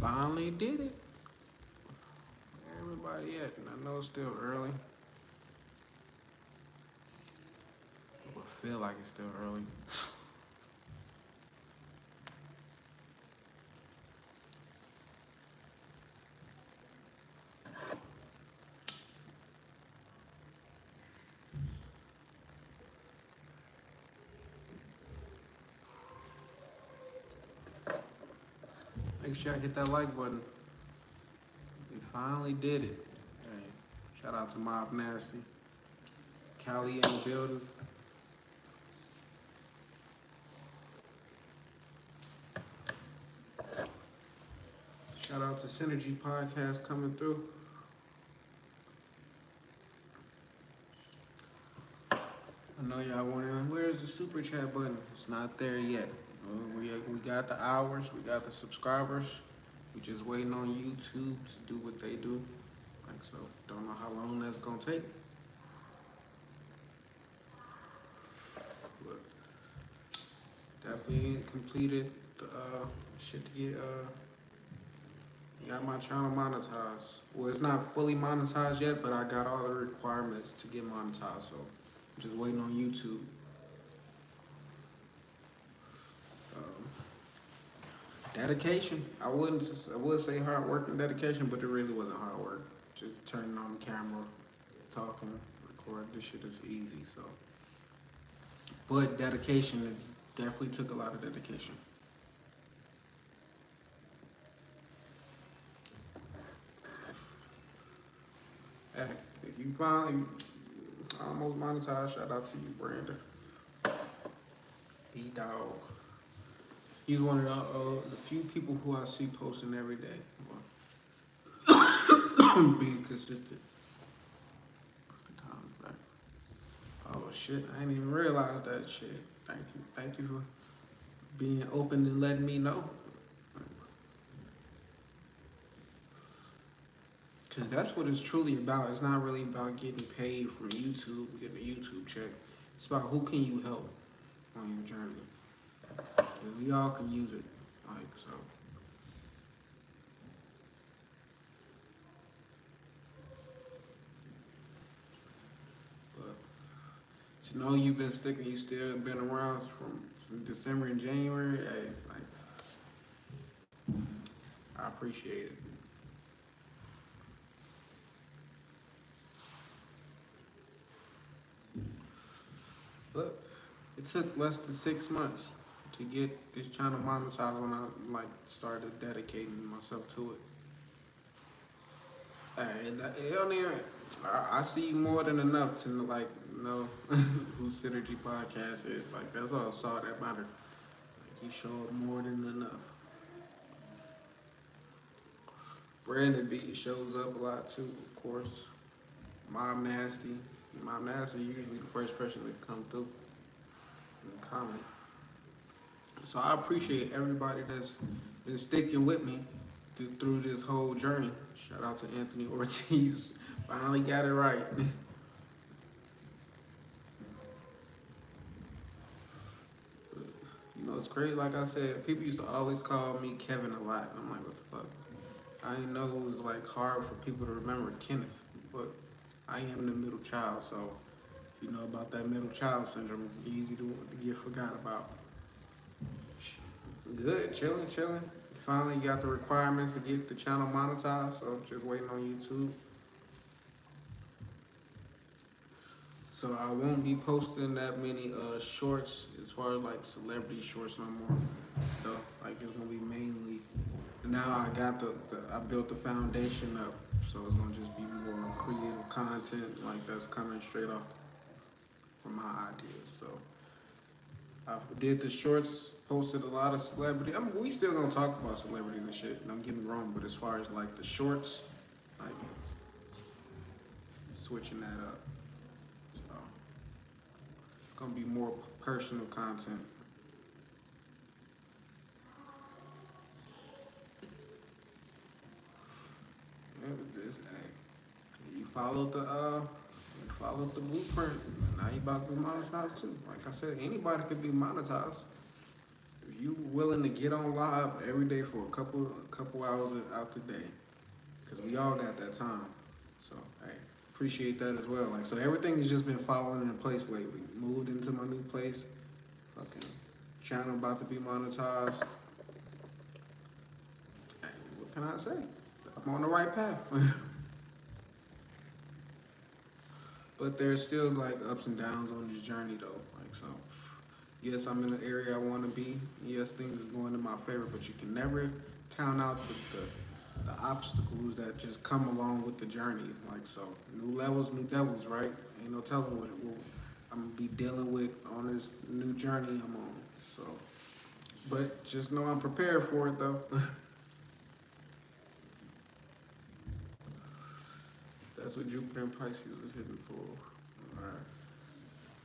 finally did it. Where everybody at? And I know it's still early. It will feel like it's still early. Make sure I hit that like button. We finally did it. Hey, shout out to Mob Nasty. Cali in the building. Shout out to Synergy Podcast coming through. I know y'all wondering, where's the super chat button? It's not there yet. We got the hours, we got the subscribers. We just waiting on YouTube to do what they do. Like so, don't know how long that's gonna take. But definitely completed the shit to get got my channel monetized. Well, it's not fully monetized yet, but I got all the requirements to get monetized. So I'm just waiting on YouTube. Dedication. I would say hard work and dedication, but it really wasn't hard work. Just turning on the camera, talking, record. This shit is easy. So, but dedication is definitely took a lot of dedication. Hey, if you finally almost monetized, shout out to you, Brandon. D-Dog. He's one of the few people who I see posting every day. Being consistent. Time's back. Oh shit, I didn't even realize that shit. Thank you for being open and letting me know. Cause that's what it's truly about. It's not really about getting paid from YouTube, getting a YouTube check. It's about who can you help on your journey. Cause we all can use it, like so. But to know you've been sticking, you still been around from December and January. Hey, like I appreciate it. But it took less than 6 months to get this channel monetized when I like started dedicating myself to it. And it don't even, I see you more than enough to like know who Synergy Podcast is. Like that's all I saw that mattered. Like you show up more than enough. Brandon B shows up a lot too, of course. Mob Nasty. Mob Nasty usually the first person to come through and comment. So I appreciate everybody that's been sticking with me through this whole journey. Shout out to Anthony Ortiz. Finally got it right. You know, it's crazy. Like I said, people used to always call me Kevin a lot. And I'm like, what the fuck? I didn't know it was like hard for people to remember Kenneth, but I am the middle child, so you know about that middle child syndrome. Easy to get forgot about. Good, chilling. Finally got the requirements to get the channel monetized, so just waiting on YouTube. So I won't be posting that many shorts as far as like celebrity shorts no more. So like it's gonna be mainly now I got I built the foundation up, so it's gonna just be more creative content like that's coming straight off from my ideas. So I did the shorts, posted a lot of celebrity. I mean, we still gonna talk about celebrities and shit. Don't get me wrong, but as far as like the shorts, like switching that up. So it's gonna be more personal content. You followed the blueprint. Now you about to be monetized too. Like I said, anybody could be monetized. if you willing to get on live every day for a couple hours out the day, because we all got that time. So hey, appreciate that as well. Like so, everything has just been falling into place lately. Moved into my new place. Fucking channel about to be monetized. Hey, what can I say? I'm on the right path. But there's still like ups and downs on this journey though. Like so, yes, I'm in the area I want to be. Yes, things is going in my favor, but you can never count out the obstacles that just come along with the journey. Like so, new levels, new devils, right? Ain't no telling what I'm gonna be dealing with on this new journey I'm on. So, but just know I'm prepared for it though. That's what Jupiter and Pisces was hitting for. All right.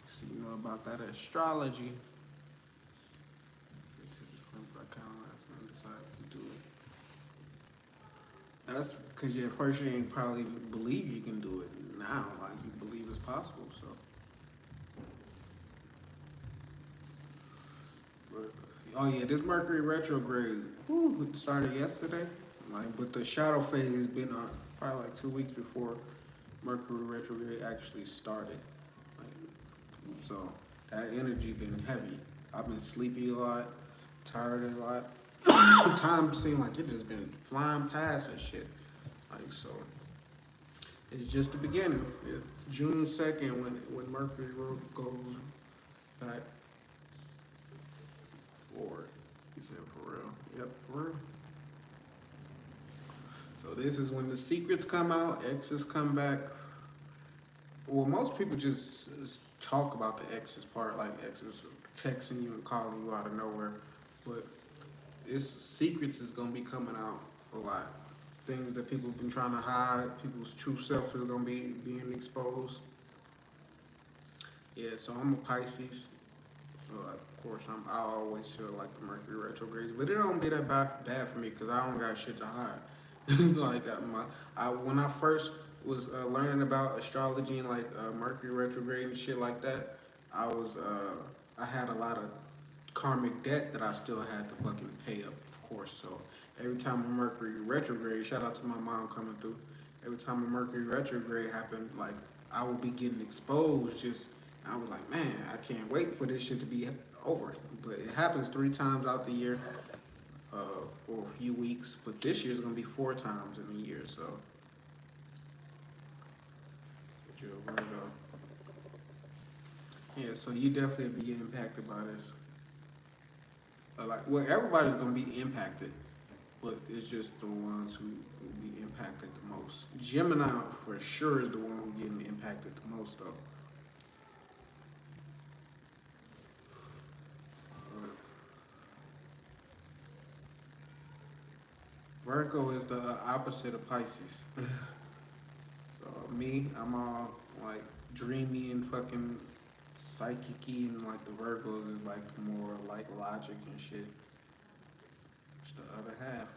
So you know about that astrology. I kind of last one decided to do it. That's because at first you ain't probably believe you can do it. Now, like you believe it's possible. So, but, oh yeah, this Mercury retrograde. Whoo, it started yesterday. Like, but the shadow phase been probably like 2 weeks before Mercury retrograde actually started. Like, so that energy been heavy. I've been sleepy a lot, tired a lot. Time seemed like it just been flying past and shit. Like so, it's just the beginning. If June 2nd, when Mercury goes back forward, he said for real. Yep, for real. So this is when the secrets come out, exes come back. Well, most people just talk about the exes part, like exes texting you and calling you out of nowhere. But it's secrets is gonna be coming out a lot. Things that people have been trying to hide, people's true self is gonna be being exposed. Yeah, so I'm a Pisces. So of course I always feel like the Mercury retrogrades, but it don't be that bad for me because I don't got shit to hide. Like when I first was learning about astrology and like Mercury retrograde and shit like that, I had a lot of karmic debt that I still had to fucking pay up, of course. So every time a Mercury retrograde, shout out to my mom coming through. Every time a Mercury retrograde happened, like I would be getting exposed. Just I was like, man, I can't wait for this shit to be over. But it happens 3 times out the year, for a few weeks. But this year's gonna be 4 times in the year. So, but you're a Virgo. Yeah, so you definitely be impacted by this. Like, well, everybody's gonna be impacted, but it's just the ones who will be impacted the most. Gemini for sure is the one who getting impacted the most, though. Virgo is the opposite of Pisces. So me, I'm all like dreamy and fucking psychic-y, and like the Virgos is like more like logic and shit. It's the other half.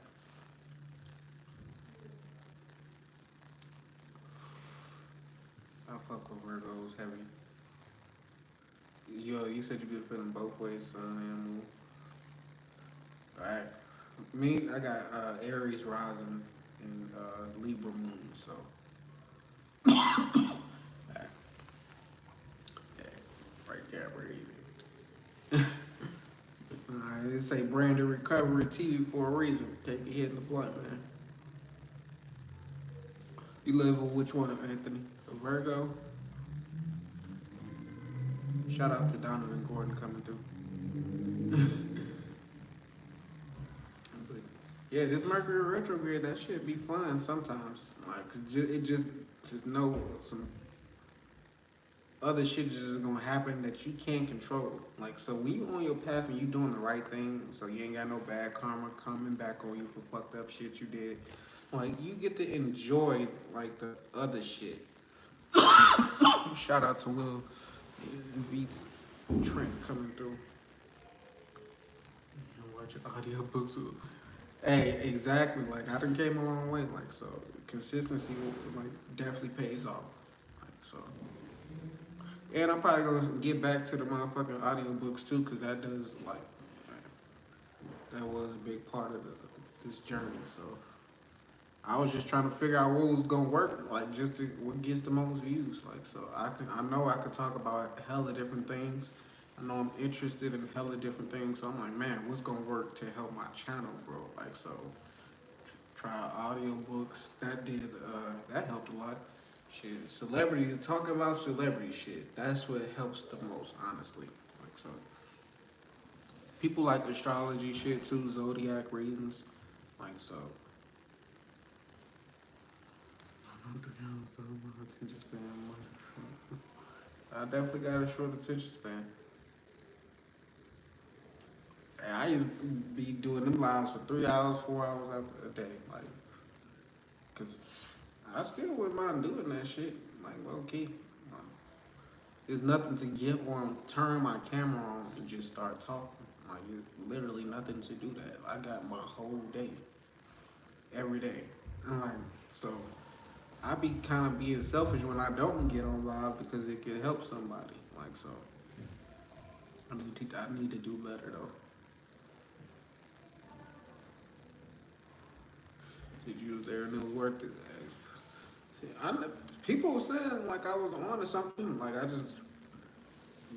I fuck with Virgos heavy. Yo, you said you been feeling both ways, sun and moon. Alright. Me, I got Aries rising and Libra moon, so alright. Yeah, right there, we're even. Alright, they say Brandon Recovery TV for a reason. Take a hit in the blunt, man. You live with which one, Anthony? A Virgo? Shout out to Donovan Gordon coming through. But yeah, this Mercury retrograde, that shit be fun sometimes. Like, it just know some other shit just gonna happen that you can't control. Like, so when you on your path and you doing the right thing, so you ain't got no bad karma coming back on you for fucked up shit you did. Like, you get to enjoy like the other shit. Shout out to Will V Trent coming through. You can watch audiobooks. Hey, exactly. Like I done came a long way. Like so, consistency like definitely pays off. Like so, and I'm probably gonna get back to the motherfucking audiobooks too, cause that does like that was a big part of this journey. So I was just trying to figure out what was gonna work, like just to what gets the most views. Like so, I know I could talk about hella different things. I know I'm interested in hella different things. So I'm like, man, what's gonna work to help my channel grow? Like so, try audiobooks. That did that helped a lot. Shit, celebrities talking about celebrity shit. That's what helps the most, honestly. Like so, people like astrology shit too, zodiac readings. Like so, attention span. I definitely got a short attention span. And I used to be doing them lives for 3 hours, 4 hours a day, like, cause I still wouldn't mind doing that shit, like low key. Like, there's nothing to get on, turn my camera on and just start talking. Like, it's literally nothing to do that. I got my whole day, every day. And like, so I be kind of being selfish when I don't get on live because it could help somebody. Like, so I need to do better though. Did you was there and it was worth it? See, people were saying like I was on to something. Like I just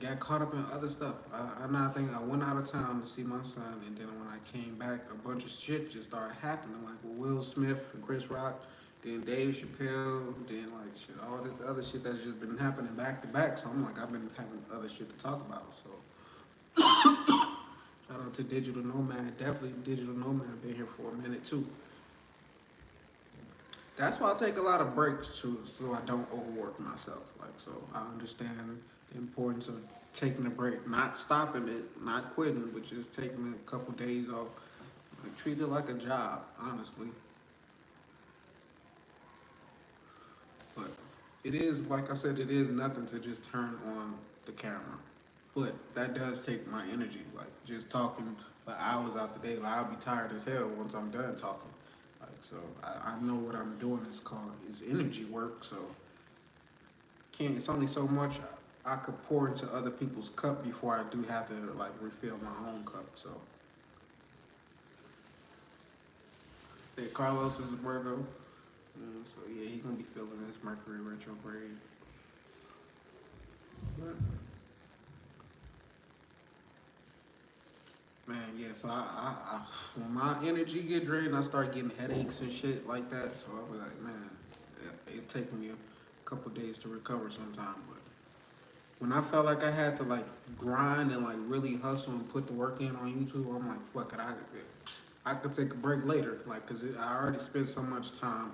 got caught up in other stuff. I not think I went out of town to see my son, and then when I came back, a bunch of shit just started happening. Like with Will Smith and Chris Rock, then Dave Chappelle, then like shit, all this other shit that's just been happening back to back. So I'm like, I've been having other shit to talk about. So shout out to Digital Nomad. Definitely Digital Nomad been here for a minute too. That's why I take a lot of breaks too, so I don't overwork myself. Like, so I understand the importance of taking a break, not stopping it, not quitting, but just taking a couple days off. Like, treat it like a job, honestly. But it is, like I said, it is nothing to just turn on the camera. But that does take my energy. Like, just talking for hours out the day, like, I'll be tired as hell once I'm done talking. Like, so I know what I'm doing is called is energy work. So can't. It's only so much I could pour into other people's cup before I do have to like refill my own cup. So yeah, Carlos is a Virgo. So yeah, he's gonna be feeling this Mercury retrograde. But, man, yeah. So when my energy get drained, I start getting headaches and shit like that. So I was like, man, it take me a couple days to recover sometime. But when I felt like I had to like grind and like really hustle and put the work in on YouTube, I'm like, fuck it, I could take a break later, like, cause I already spent so much time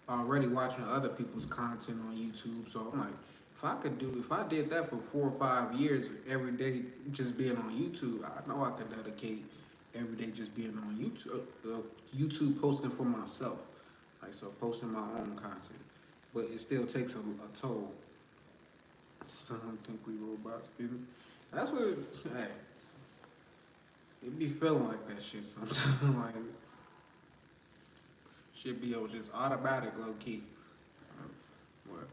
already watching other people's content on YouTube. So I'm like, if I did that for 4 or 5 years every day, just being on YouTube, I know I could dedicate every day just being on YouTube, YouTube posting for myself, like so posting my own content. But it still takes a toll. Some think we robots. That's what hey, it be feeling like that shit sometimes. Like shit be on just automatic low key. What?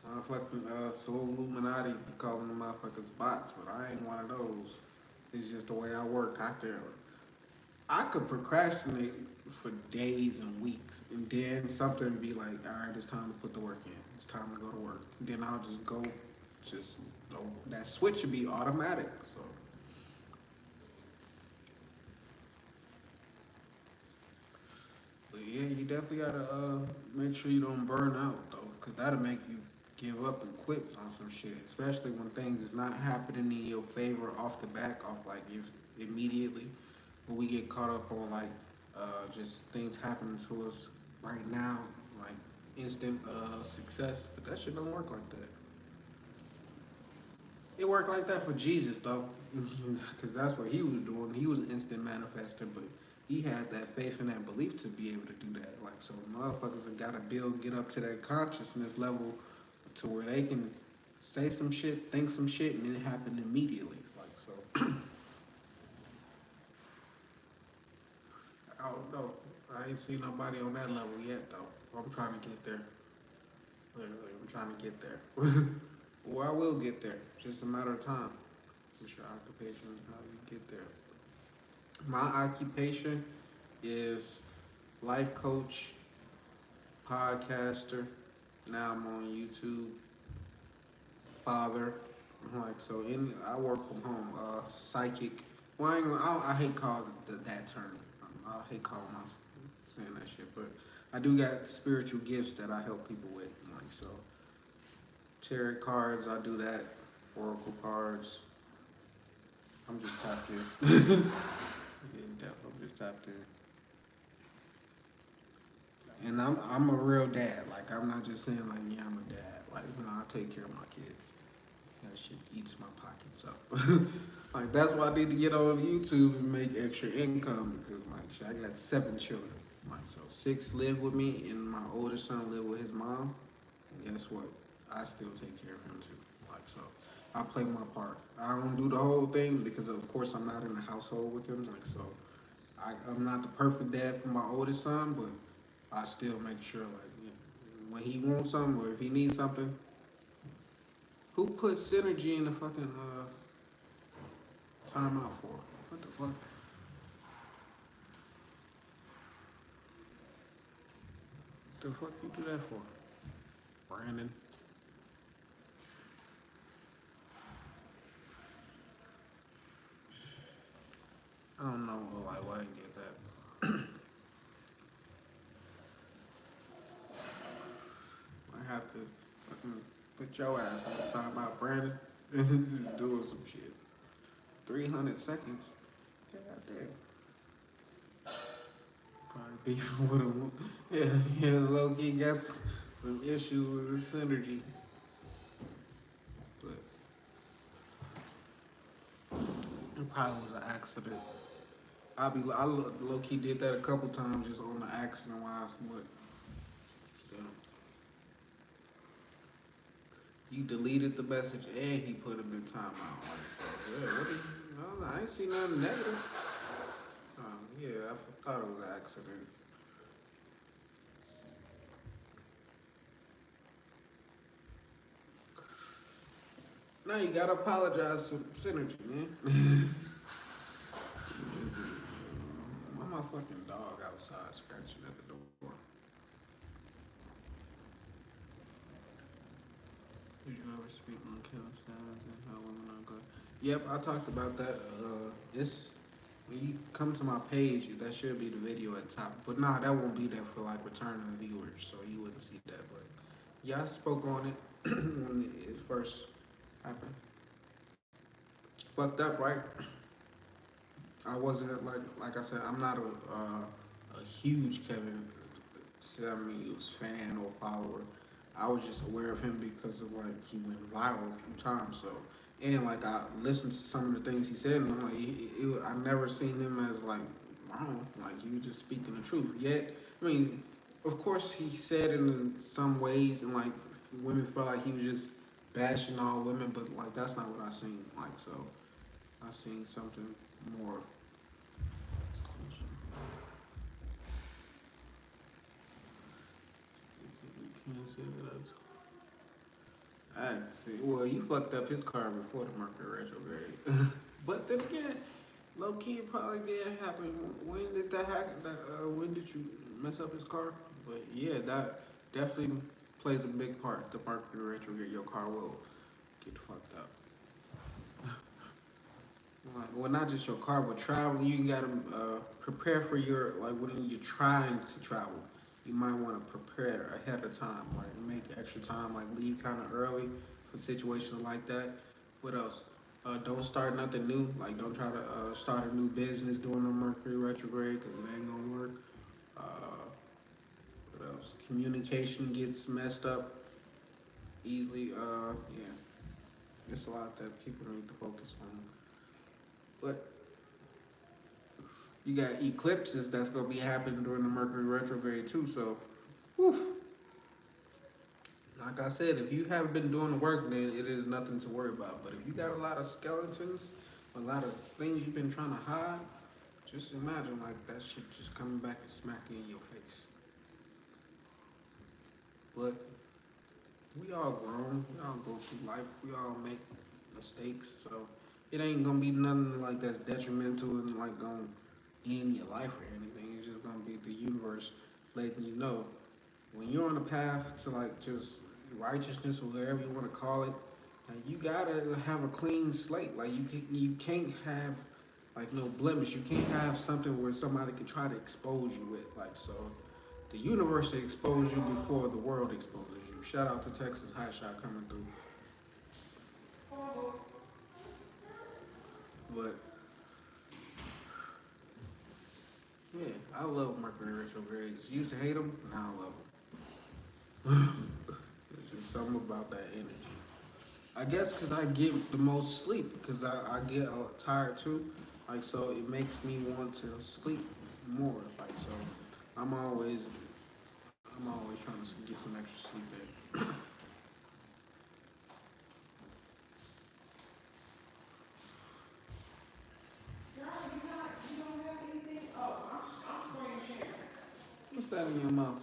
Motherfucking Soul Illuminati be calling them motherfuckers bots, but I ain't one of those. It's just the way I work. I could procrastinate for days and weeks, and then something be like, all right, it's time to put the work in. It's time to go to work. Then I'll just go, just that switch should be automatic. So, but yeah, you definitely gotta make sure you don't burn out though, cause that'll make you give up and quit on some shit. Especially when things is not happening in your favor off the back, off like you immediately. But we get caught up on like just things happening to us right now, like instant success. But that shit don't work like that. It worked like that for Jesus though, because that's what he was doing. He was instant manifesting, but he had that faith and that belief to be able to do that. Like so, motherfuckers have got to build, get up to that consciousness level to where they can say some shit, think some shit, and it happened immediately. Like so, I don't know. I ain't seen nobody on that level yet though. I'm trying to get there. Literally, I'm trying to get there. Well, I will get there. Just a matter of time. What's your occupation? How do you get there? My occupation is life coach, podcaster. Now I'm on YouTube, father. Like so, I work from home. Psychic. Well, I hate calling that term. I hate calling myself saying that shit, but I do got spiritual gifts that I help people with. Like so, tarot cards. I do that. Oracle cards. I'm just tapped in. Yeah, I'm just tapped in. And I'm a real dad. Like I'm not just saying like yeah I'm a dad. Like I take care of my kids. That shit eats my pockets up. Like that's why I need to get on YouTube and make extra income because like shit, I got 7 children. Like so 6 live with me and my oldest son live with his mom. And guess what? I still take care of him too. Like so I play my part. I don't do the whole thing because of course I'm not in the household with him. Like so I'm not the perfect dad for my oldest son, but I still make sure like when he wants something or if he needs something, who put synergy in the fucking timeout for? What the fuck? The fuck you do that for? Brandon. I don't know like why I didn't get that. I have to fucking put your ass on the timeout, Brandon. Doing some shit. 300 seconds. God damn. Probably beefing with him. Yeah, low key got some issues with the synergy. But it probably was an accident. I low key did that a couple times just on the accident wise, but still. He deleted the message and he put him in timeout. Like, so, yeah, what did, I ain't seen nothing negative. Yeah, I thought it was an accident. Now you gotta apologize to Synergy, man. Why my fucking dog outside scratching at the door? Did you ever speak on killing standards and how women are good? Yep, I talked about that. It's when you come to my page, that should be the video at the top. But nah, that won't be there for like returning viewers, so you wouldn't see that. But yeah, I spoke on it when it first happened. Fucked up, right? I wasn't like I said, I'm not a huge Kevin Samuels fan or follower. I was just aware of him because of like he went viral a few times. So and like I listened to some of the things he said, and I'm like, I never seen him as like wrong. Like he was just speaking the truth. Yet, I mean, of course he said in some ways, and like women felt like he was just bashing all women, but like that's not what I seen. Like so, I seen something more. Can't say that. I see. Well, you fucked up his car before the Mercury retrograde. But then again, low key it probably did happen. When did that happen? When did you mess up his car? But yeah, that definitely plays a big part. The Mercury retrograde, your car will get fucked up. Well, not just your car, but traveling. You gotta prepare for your like when you're trying to travel. You might want to prepare ahead of time, like make extra time, like leave kind of early for situations like that. What else? Don't start nothing new. Like don't try to start a new business during the Mercury retrograde because it ain't gonna work. Uh, what else? Communication gets messed up easily. Yeah, it's a lot that people need to focus on. But you got eclipses that's gonna be happening during the Mercury retrograde too. So, whew, like I said, if you haven't been doing the work, then it is nothing to worry about. But if you got a lot of skeletons, a lot of things you've been trying to hide, just imagine like that shit just coming back and smacking in your face. But we all grown, we all go through life, we all make mistakes, so it ain't gonna be nothing like that's detrimental and like gonna in your life or anything. It's just gonna be the universe letting you know when you're on a path to like just righteousness or whatever you want to call it. Like you gotta have a clean slate. Like you can't have like no blemish. You can't have something where somebody can try to expose you with. Like so, the universe will expose you before the world exposes you. Shout out to Texas Hot Shot coming through. But yeah, I love Mercury retrogrades. Used to hate them, now I love them. There's just something about that energy. I guess because I get the most sleep because I get tired too. Like so, it makes me want to sleep more. Like so, I'm always I'm always trying to get some extra sleep in. What's that in your mouth?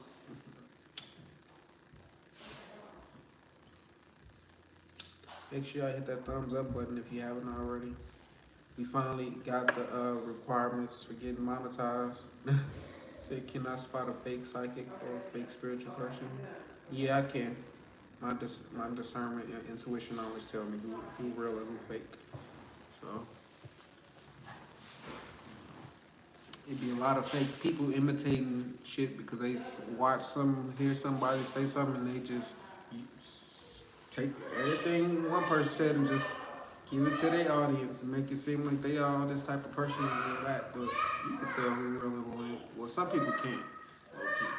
Make sure y'all hit that thumbs up button if you haven't already. We finally got the requirements for getting monetized. Say, can I spot a fake psychic or a fake spiritual person? Yeah, I can. My discernment and intuition always tell me who real and who fake. So it'd be a lot of fake people imitating shit because they hear somebody say something, and they just take everything one person said and just give it to their audience and make it seem like they are this type of person and that. But you can tell who really who ain't. Well, some people can't. Okay.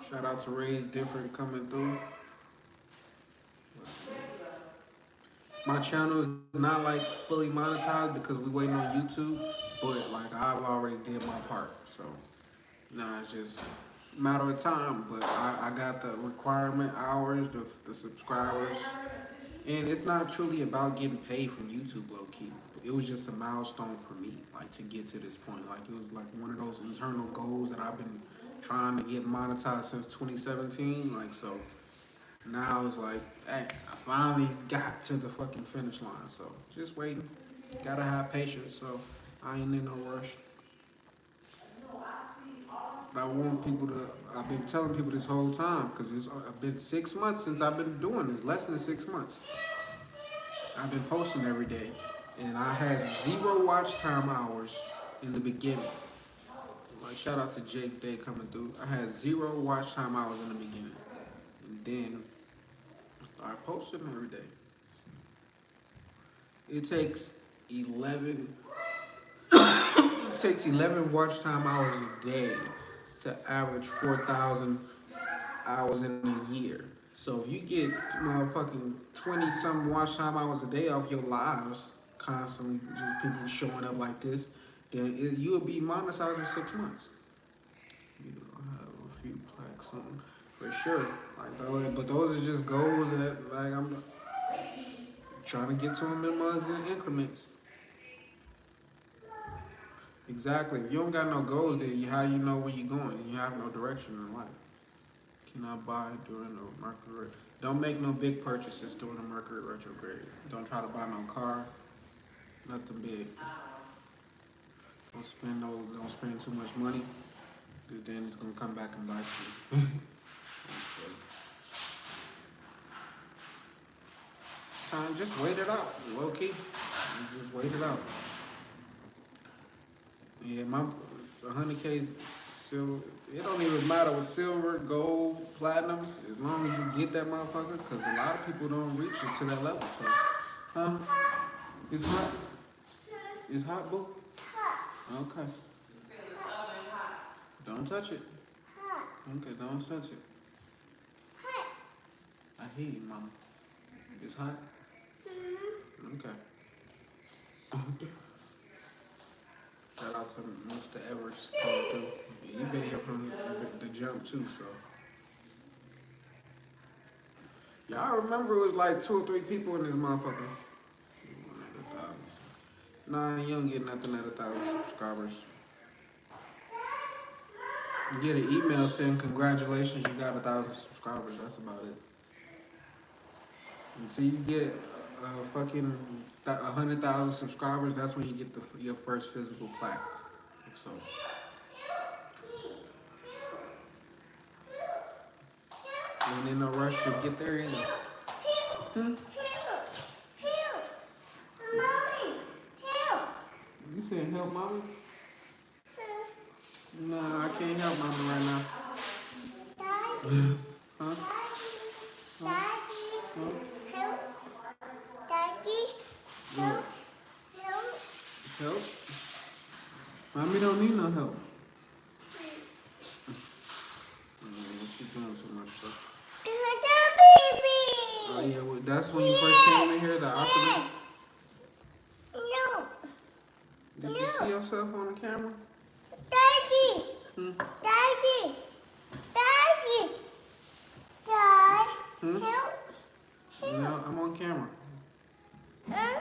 Shout out to Ray's Different coming through. My channel is not like fully monetized because we waiting on YouTube, but like I've already did my part. So now it's just a matter of time. But I got the requirement hours, the subscribers, and it's not truly about getting paid from YouTube, low key. It was just a milestone for me, like to get to this point. Like it was like one of those internal goals that I've been trying to get monetized since 2017. Like so, now it's like, hey, I finally got to the fucking finish line. So just waiting. Gotta have patience. So I ain't in no rush. But I want people to. I've been telling people this whole time because it's been 6 months since I've been doing this. Less than 6 months. I've been posting every day, and I had zero watch time hours in the beginning. Like shout out to Jake Day coming through. I had zero watch time hours in the beginning, and then I started posting every day. It takes 11. It takes 11 watch time hours a day to average 4,000 hours in a year. So if you get motherfucking 20 some watch time hours a day off your lives, constantly just people showing up like this, then you'll be monetized in 6 months. You know, I have a few plaques on for sure. Like those, but those are just goals that like I'm trying to get to them in months and increments. Exactly. If you don't got no goals, then how you know where you're going? You have no direction in life. Cannot buy during the Mercury. Don't make no big purchases during the Mercury retrograde. Don't try to buy no car. Nothing big. Don't spend too much money. Cause then it's gonna come back and bite you. Time, just wait it out. Low key. Just wait it out. Yeah, my 100K silver. It don't even matter with silver, gold, platinum, as long as you get that motherfucker. Because a lot of people don't reach it to that level. So, huh? It's hot. It's hot, boo. Okay. Don't touch it. Okay, don't touch it. I hear you, mama. It's hot. Okay. Shout out to Mr. Everest coming through. Yeah, you been here from the jump too, so. Yeah, I remember it was like 2 or 3 people in this motherfucker. Nah, you don't get nothing at 1,000 subscribers. You get an email saying congratulations, you got 1,000 subscribers. That's about it. Until you get fucking 100,000 subscribers, that's when you get your first physical plaque. So ain't in no rush to get there either. Hmm? You said help mommy? Nah, I can't help mommy right now. Huh? Huh? Help. Daddy. What? Help. Help? Mommy don't need no help. She's doing so much stuff. Oh yeah, well, that's when you first came in here, the Optimus? No. Did you see yourself on the camera? Daddy. Hmm? Daddy. Daddy. Dad. Hmm? Help. No, I'm on camera. Huh?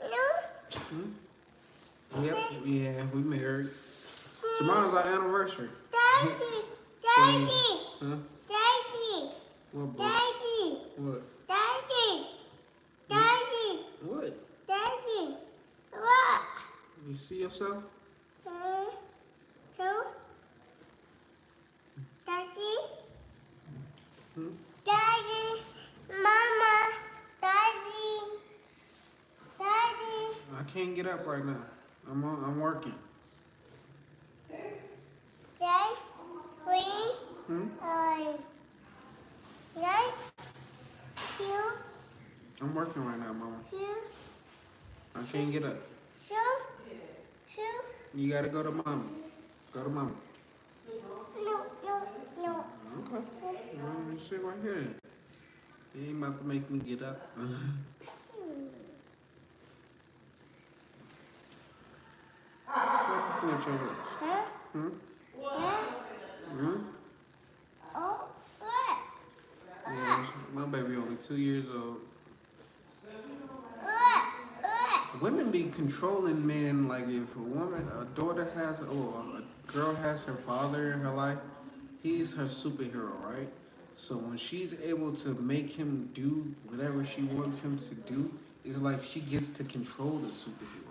No. Hmm? Yep, yeah, we married. Tomorrow's our anniversary. Daddy. Daddy. Huh? Daddy. What, boy? Daddy. What? Daddy. Daddy. What? Daddy. What? You see yourself? So? Daddy. Hmm? Daddy. Mama. Daddy. Daddy. I can't get up right now. I'm working. Dad. We. Hmm? Dad. Two. I'm working right now, mama. Two. I can't get up. Two. Two. You gotta go to mama. Go to mama. No. Okay. Well, you sit right here then. You ain't about to make me get up. Stop picking at your lips. Huh? Hmm? Huh? Hmm? Oh, what? Yeah, my baby only 2 years old. What? Women be controlling men. Like if a daughter has, or a girl has her father in her life, he's her superhero, right? So when she's able to make him do whatever she wants him to do, it's like she gets to control the superhero.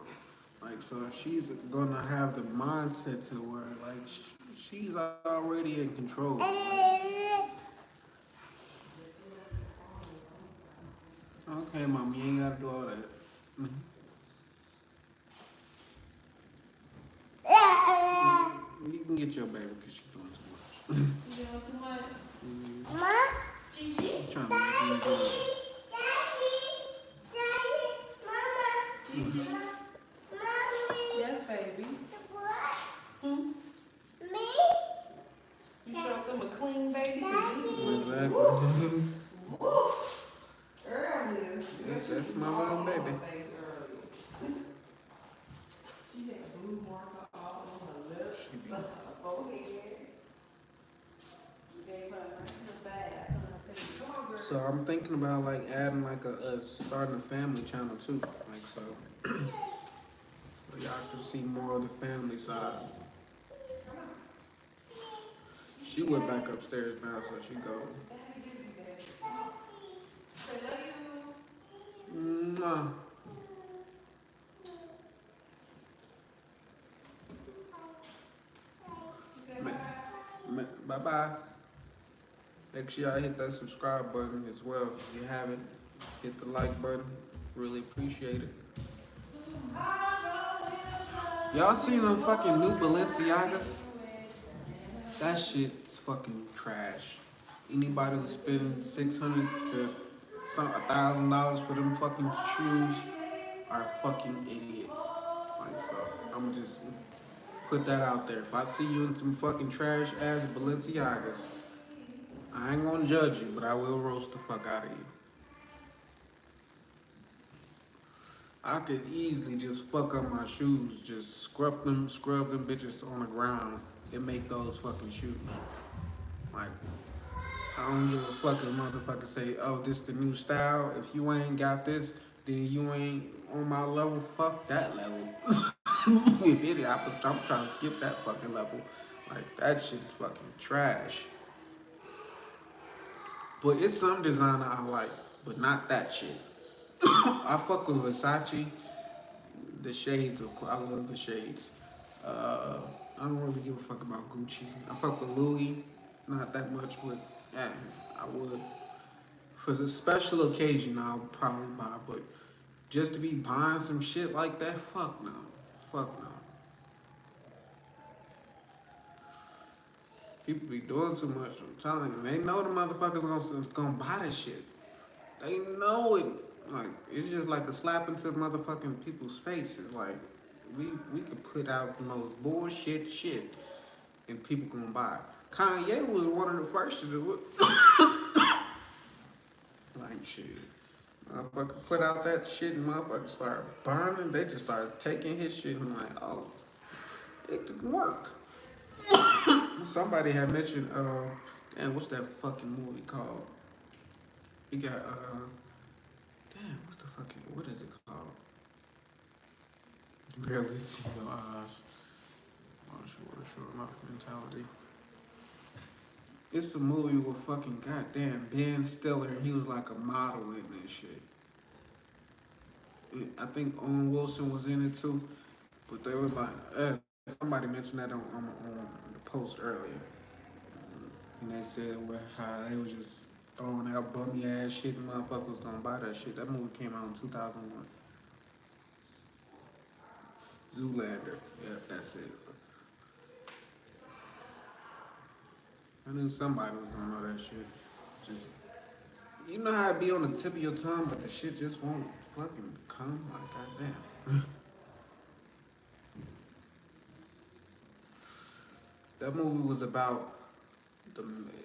Like, so she's gonna have the mindset to where, like, she's already in control. Okay, mom, you ain't gotta do all that. You can get your baby because she's doing too much. You doing too much? Mama? Gigi? I'm trying to make you enjoy it. Gigi? Yes, baby. Hmm? You showed them a clean baby? Exactly. Earlier. Yeah, that's my little baby. She had a blue marker all on her lips, She be- her forehead. Gave her a nice little bath. So I'm thinking about like adding like starting a family channel too, like so y'all can see more of the family side. She went back upstairs now, so she go. No. Bye bye. Make sure y'all hit that subscribe button as well. If you haven't, hit the like button. Really appreciate it. Y'all seen them fucking new Balenciagas? That shit's fucking trash. Anybody who spends $600 to $1,000 for them fucking shoes are fucking idiots. Like, so I'ma just put that out there. If I see you in some fucking trash ass Balenciagas, I ain't gonna judge you, but I will roast the fuck out of you. I could easily just fuck up my shoes, just scrub them bitches on the ground and make those fucking shoes. Like, I don't give a fuck if motherfucker say, oh, this the new style. If you ain't got this, then you ain't on my level. Fuck that level. If it, I'm trying to skip that fucking level. Like, that shit's fucking trash. But it's some designer I like. but not that shit. I fuck with Versace, the shades. I love the shades. Uh, I don't really give a fuck about Gucci. I fuck with Louis, not that much, but yeah, I would. For the special occasion, I'll probably buy, but just to be buying some shit like that, fuck no. Fuck no. People be doing too much, I'm telling you. They know the motherfuckers gonna buy this shit. They know it. Like, it's just like a slap into motherfucking people's faces. Like, we could put out the most bullshit shit and people gonna buy it. Kanye was one of the first to do it. Like, shit. Motherfucker put out that shit and motherfuckers started burning. They just started taking his shit and like, oh, it didn't work. Somebody had mentioned, damn, what's that fucking movie called? You got, damn, what's the fucking, what is it called? Barely see your eyes. Oh, sure enough mentality. It's a movie with fucking goddamn Ben Stiller. He was like a model in this shit. I think Owen Wilson was in it too, but they was like, somebody mentioned that on the post earlier, and they said how they was just throwing out bummy ass shit and motherfuckers was gonna buy that shit. That movie came out in 2001. Zoolander. Yeah, that's it. I knew somebody was gonna know that shit. Just, you know how it be on the tip of your tongue, but the shit just won't fucking come. Like, goddamn. That movie was about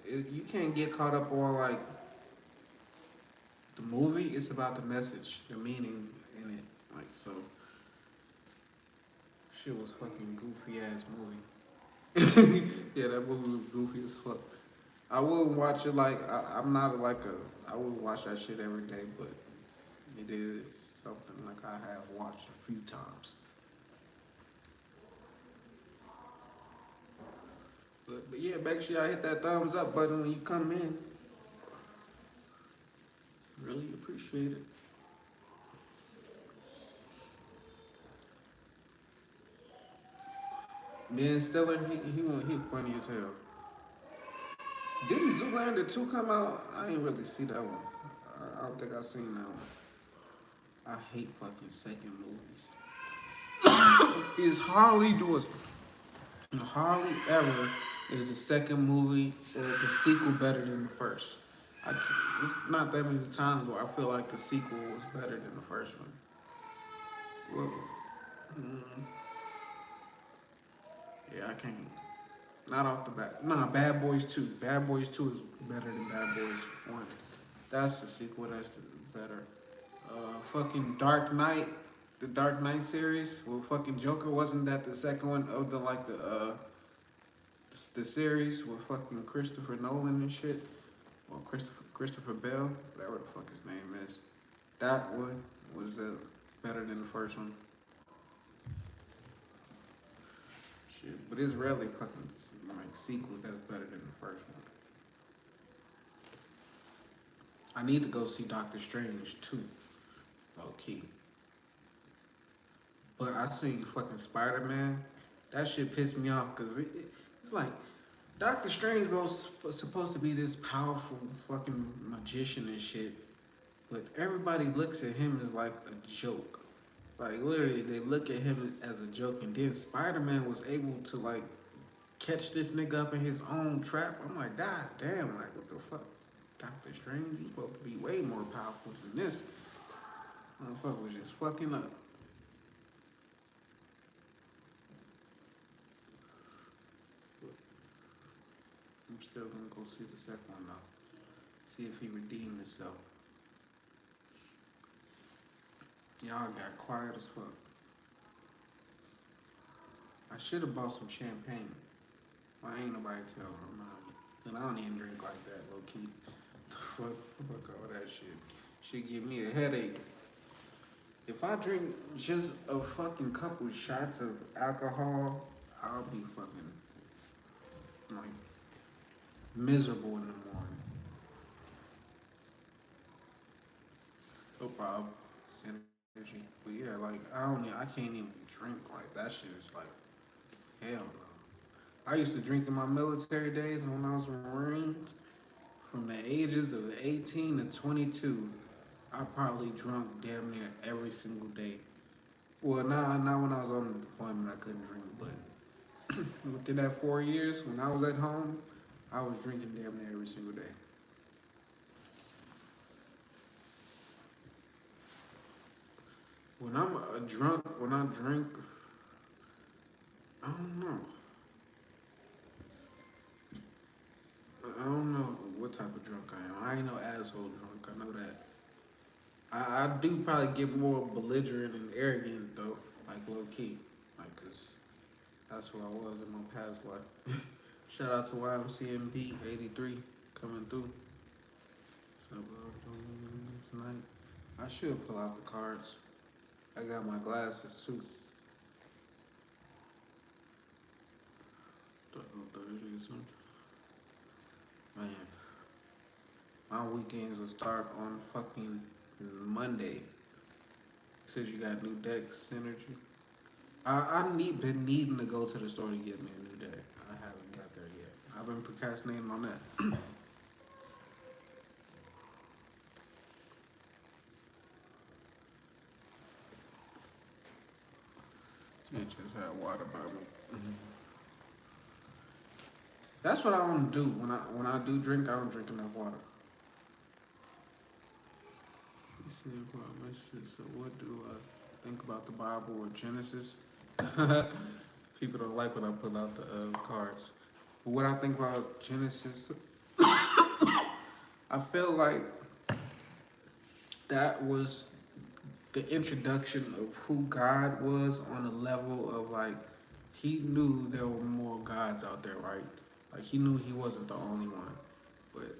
you can't get caught up on like the movie. It's about the message, the meaning in it. Like, so, shit was fucking goofy ass movie. Yeah, that movie was goofy as fuck. I wouldn't watch it like I'm not like a. I wouldn't watch that shit every day, but it is something like I have watched a few times. But yeah, make sure y'all hit that thumbs up button when you come in. Really appreciate it. Ben Stiller, he funny as hell. Didn't Zoolander 2 come out? I ain't really see that one. I don't think I seen that one. I hate fucking second movies. Is hardly does hardly ever is the second movie or the sequel better than the first. It's not that many times where I feel like the sequel was better than the first one. Well, mm, yeah, I can't. Not off the bat. Nah, Bad Boys 2. Bad Boys 2 is better than Bad Boys 1. That's the sequel. That's the better. Fucking Dark Knight, the Dark Knight series. Well, fucking Joker, wasn't that the second one of the series with fucking Christopher Nolan and shit? Or Christopher Bell, whatever the fuck his name is. That one was better than the first one. Shit, but it's rarely fucking like sequel that's better than the first one. I need to go see Doctor Strange too, low key. But I seen fucking Spider-Man. That shit pissed me off because it's like Doctor Strange was supposed to be this powerful fucking magician and shit, but everybody looks at him as like a joke. Like, literally, they look at him as a joke, and then Spider-Man was able to like catch this nigga up in his own trap. I'm like, God damn, like what the fuck? Doctor Strange, you supposed to be way more powerful than this. Motherfucker was just fucking up. I'm still gonna go see the second one though. See if he redeemed himself. Y'all got quiet as fuck. I should have bought some champagne. Why ain't nobody tell her mom? And I don't even drink like that, low key. Fuck all that shit. Shit give me a headache. If I drink just a fucking couple shots of alcohol, I'll be fucking like miserable in the morning. Bob Synergy. But yeah, like I can't even drink like that. Shit is like hell no. I used to drink in my military days and when I was a Marine. From the ages of 18 to 22, I probably drunk damn near every single day. Well, not when I was on deployment, I couldn't drink, but within that 4 years, when I was at home, I was drinking damn near every single day. When I'm drunk, when I drink, I don't know. I don't know what type of drunk I am. I ain't no asshole drunk. I know that. I do probably get more belligerent and arrogant though, like low key, like 'cause that's who I was in my past life. Shout out to YMCMB 83 coming through. So tonight, I should pull out the cards. I got my glasses too. Man, my weekends will start on fucking Monday. Says you got new decks, Synergy. Been needing to go to the store to get me a new deck. I haven't got there yet. I've been procrastinating on that. She just had water by me. That's what I want to do. When I do drink, I don't drink enough water. You see, so what do I think about the Bible or Genesis? People don't like when I pull out the cards. But what I think about Genesis, I feel like that was the introduction of who God was on a level of like, he knew there were more gods out there, right? Like he knew he wasn't the only one. But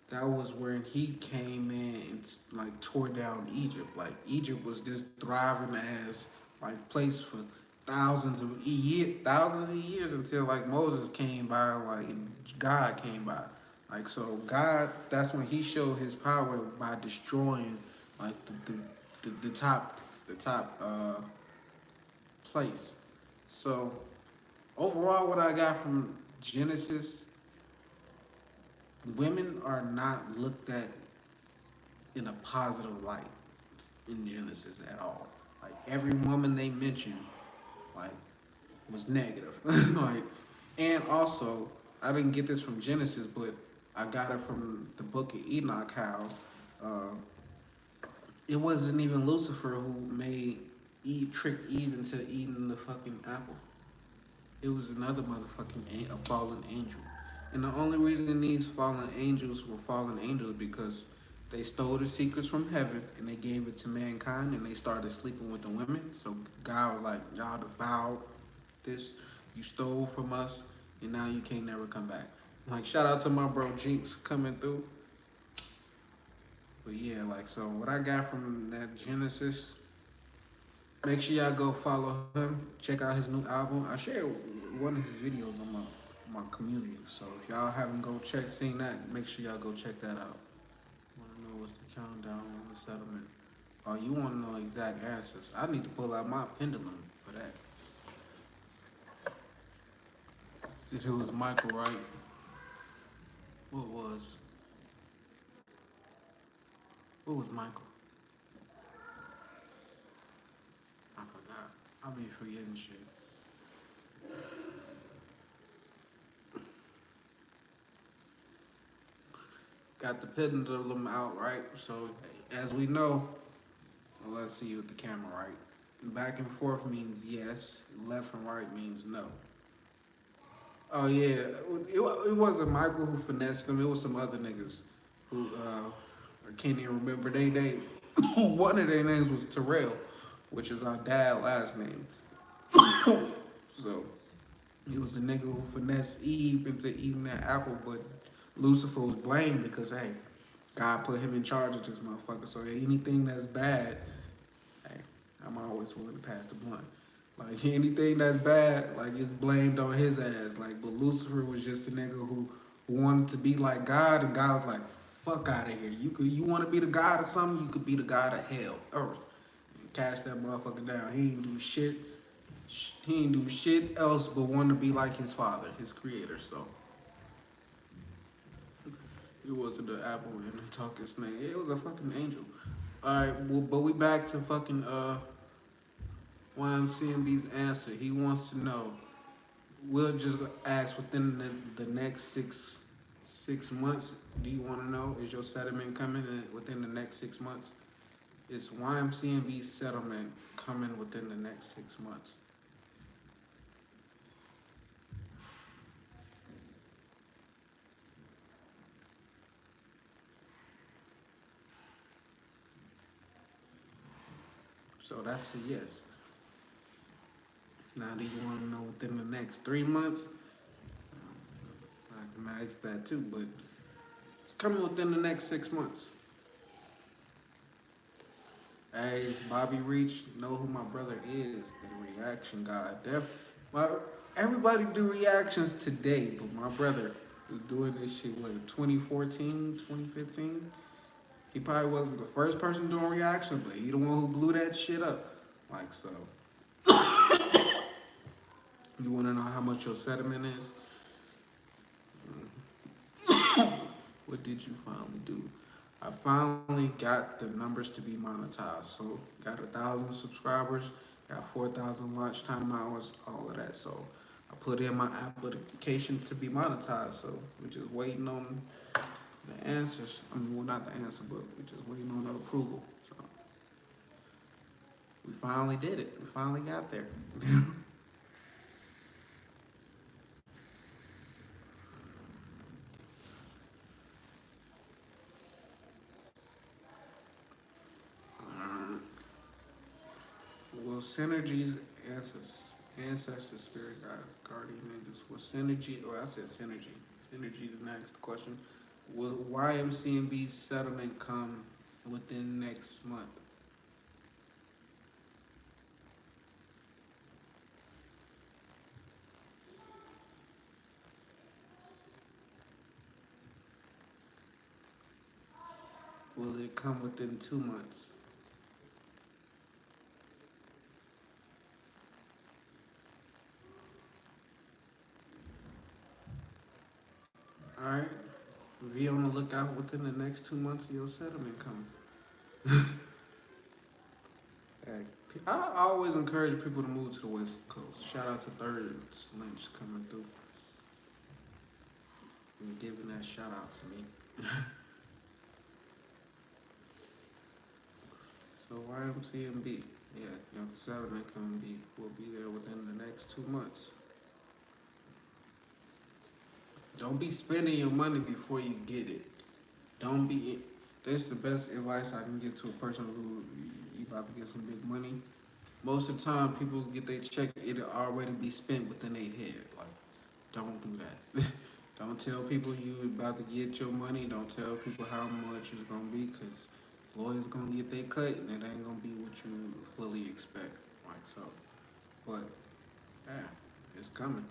that was when he came in and like tore down Egypt. Like Egypt was this thriving ass like place for thousands of years until like Moses came by, like God came by. Like so, God. That's when He showed His power by destroying like the top place. So overall, what I got from Genesis, women are not looked at in a positive light in Genesis at all. Like every woman they mentioned, like was negative. Like, and also I didn't get this from Genesis, but I got it from the Book of Enoch. How uh, it wasn't even Lucifer who made Eve tricked Eve into eating the fucking apple. It was another motherfucking a fallen angel. And the only reason these fallen angels were fallen angels because they stole the secrets from heaven and they gave it to mankind and they started sleeping with the women. So God was like, y'all defiled this, you stole from us, and now you can't never come back. Like shout out to my bro Jinx coming through. But yeah, like so what I got from that Genesis, make sure y'all go follow him. Check out his new album. I shared one of his videos on my community. So if y'all haven't seen that, make sure y'all go check that out. Wanna know what's the countdown on the settlement? Oh, you wanna know exact answers. I need to pull out my pendulum for that. See, it was Michael, right? What was? What was Michael? I forgot. I be forgetting shit. Got the pendulum out, right? So, as we know, well, let's see with the camera, right? Back and forth means yes. Left and right means no. Oh yeah, it wasn't Michael who finessed them. It was some other niggas who I can't even remember their name. One of their names was Terrell, which is our dad last name. So it was the nigga who finessed Eve into eating that apple, but Lucifer was blamed because hey, God put him in charge of this motherfucker. So anything that's bad, hey, I'm always willing to pass the blunt. Like anything that's bad, like it's blamed on his ass. Like, but Lucifer was just a nigga who wanted to be like God, and God was like, fuck out of here. You want to be the god of something, you could be the god of hell, earth. And cast that motherfucker down. He ain't do shit. He ain't do shit else but want to be like his father, his creator. So it wasn't the apple and the talking snake. It was a fucking angel. All right, well, but we back to fucking YMCMB's answer. He wants to know. We'll just ask within the next six months. Do you want to know? Is your settlement coming within the next 6 months? Is YMCMB's settlement coming within the next 6 months? So that's a yes. Now, do you want to know within the next 3 months? I can ask that too, but it's coming within the next 6 months. Hey, Bobby Reach, know who my brother is, the reaction guy. Well, everybody do reactions today, but my brother was doing this shit, what, 2014, 2015? He probably wasn't the first person doing reactions, but he the one who blew that shit up. Like, so. You want to know how much your settlement is? What did you finally do? I finally got the numbers to be monetized. So got 1,000 subscribers, got 4,000 watch time hours, all of that. So I put in my application to be monetized. So we're just waiting on the answers. I mean, well, not the answer, but we're just waiting on the approval. So we finally did it. We finally got there. Will Synergy's ancestors, spirit guides, guardian angels, will Synergy, I said Synergy. Synergy, the next question. Will YMCMB's settlement come within next month? Will it come within 2 months? All right. Be on the lookout within the next 2 months of your settlement coming. Hey, I always encourage people to move to the West Coast. Shout out to Third Lynch coming through and giving that shout out to me. So YMCMB, yeah, your settlement will be there within the next 2 months. Don't be spending your money before you get it. Don't be. That's the best advice I can give to a person who you about to get some big money. Most of the time, people get their check, it'll already be spent within their head. Like, don't do that. Don't tell people you about to get your money. Don't tell people how much it's gonna be, cause lawyers gonna get their cut, and it ain't gonna be what you fully expect. Like so, but yeah, it's coming.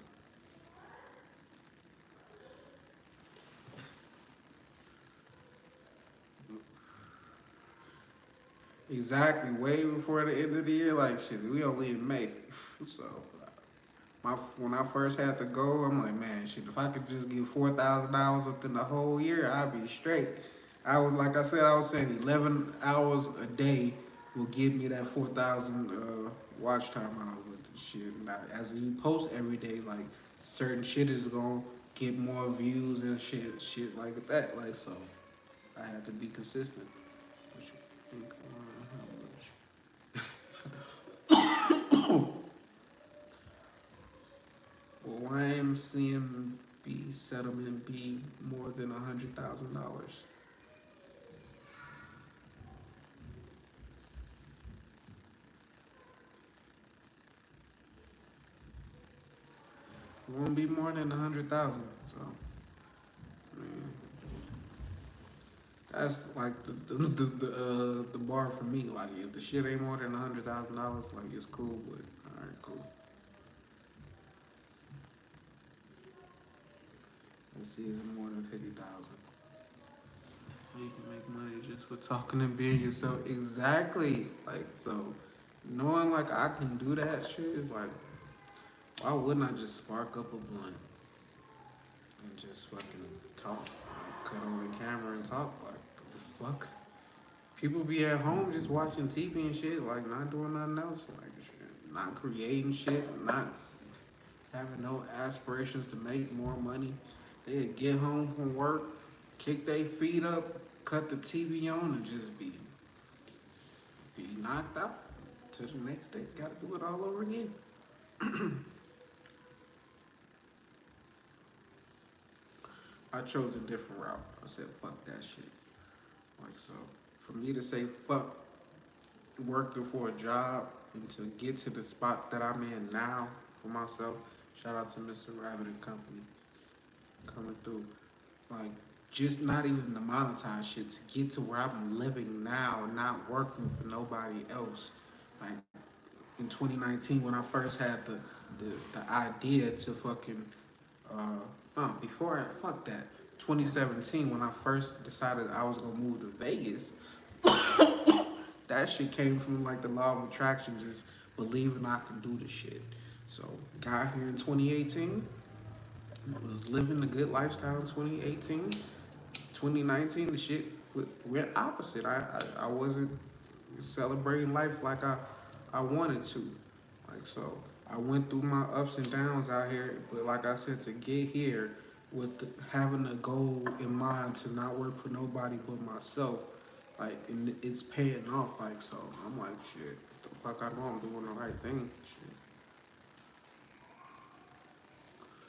Exactly, way before the end of the year. Like shit, we only in May, so when I first had to go, I'm like, man, shit, if I could just get $4,000 within the whole year, I'd be straight. I was like I said, I was saying 11 hours a day will give me that 4,000 watch time hours with the shit. Now, as you post every day, like certain shit is gonna get more views and shit like that. Like so, I had to be consistent. What you think? How much? Will YMCMB settlement be more than $100,000? It won't be more than 100,000. So, I mean, that's like the bar for me. Like, if the shit ain't more than $100,000, like it's cool. But all right, cool. Let's see, is it more than 50,000? You can make money just for talking and being yourself. Exactly. Like so, knowing like I can do that shit is like, why wouldn't I just spark up a blunt and just fucking talk? Like, cut on the camera and talk. Like the fuck. People be at home just watching TV and shit, like not doing nothing else, like shit, not creating shit, not having no aspirations to make more money. They get home from work, kick their feet up, cut the TV on, and just be knocked out. To the next day, gotta do it all over again. I chose a different route. I said, fuck that shit. Like so, for me to say fuck working for a job and to get to the spot that I'm in now for myself. Shout out to Mr. Rabbit and Company coming through. Like, just not even the monetize shit to get to where I'm living now, not working for nobody else. Like in 2019 when I first had the idea to fucking before I fuck that 2017 when I first decided I was gonna move to Vegas. That shit came from like the law of attraction, just believing I can do the shit. So got here in 2018, was living a good lifestyle in 2018. 2019, the shit went opposite. I wasn't celebrating life like I wanted to. Like so, I went through my ups and downs out here. But like I said, to get here with having a goal in mind to not work for nobody but myself, like and it's paying off. Like so, I'm like shit. The fuck I know I'm doing the right thing. Shit.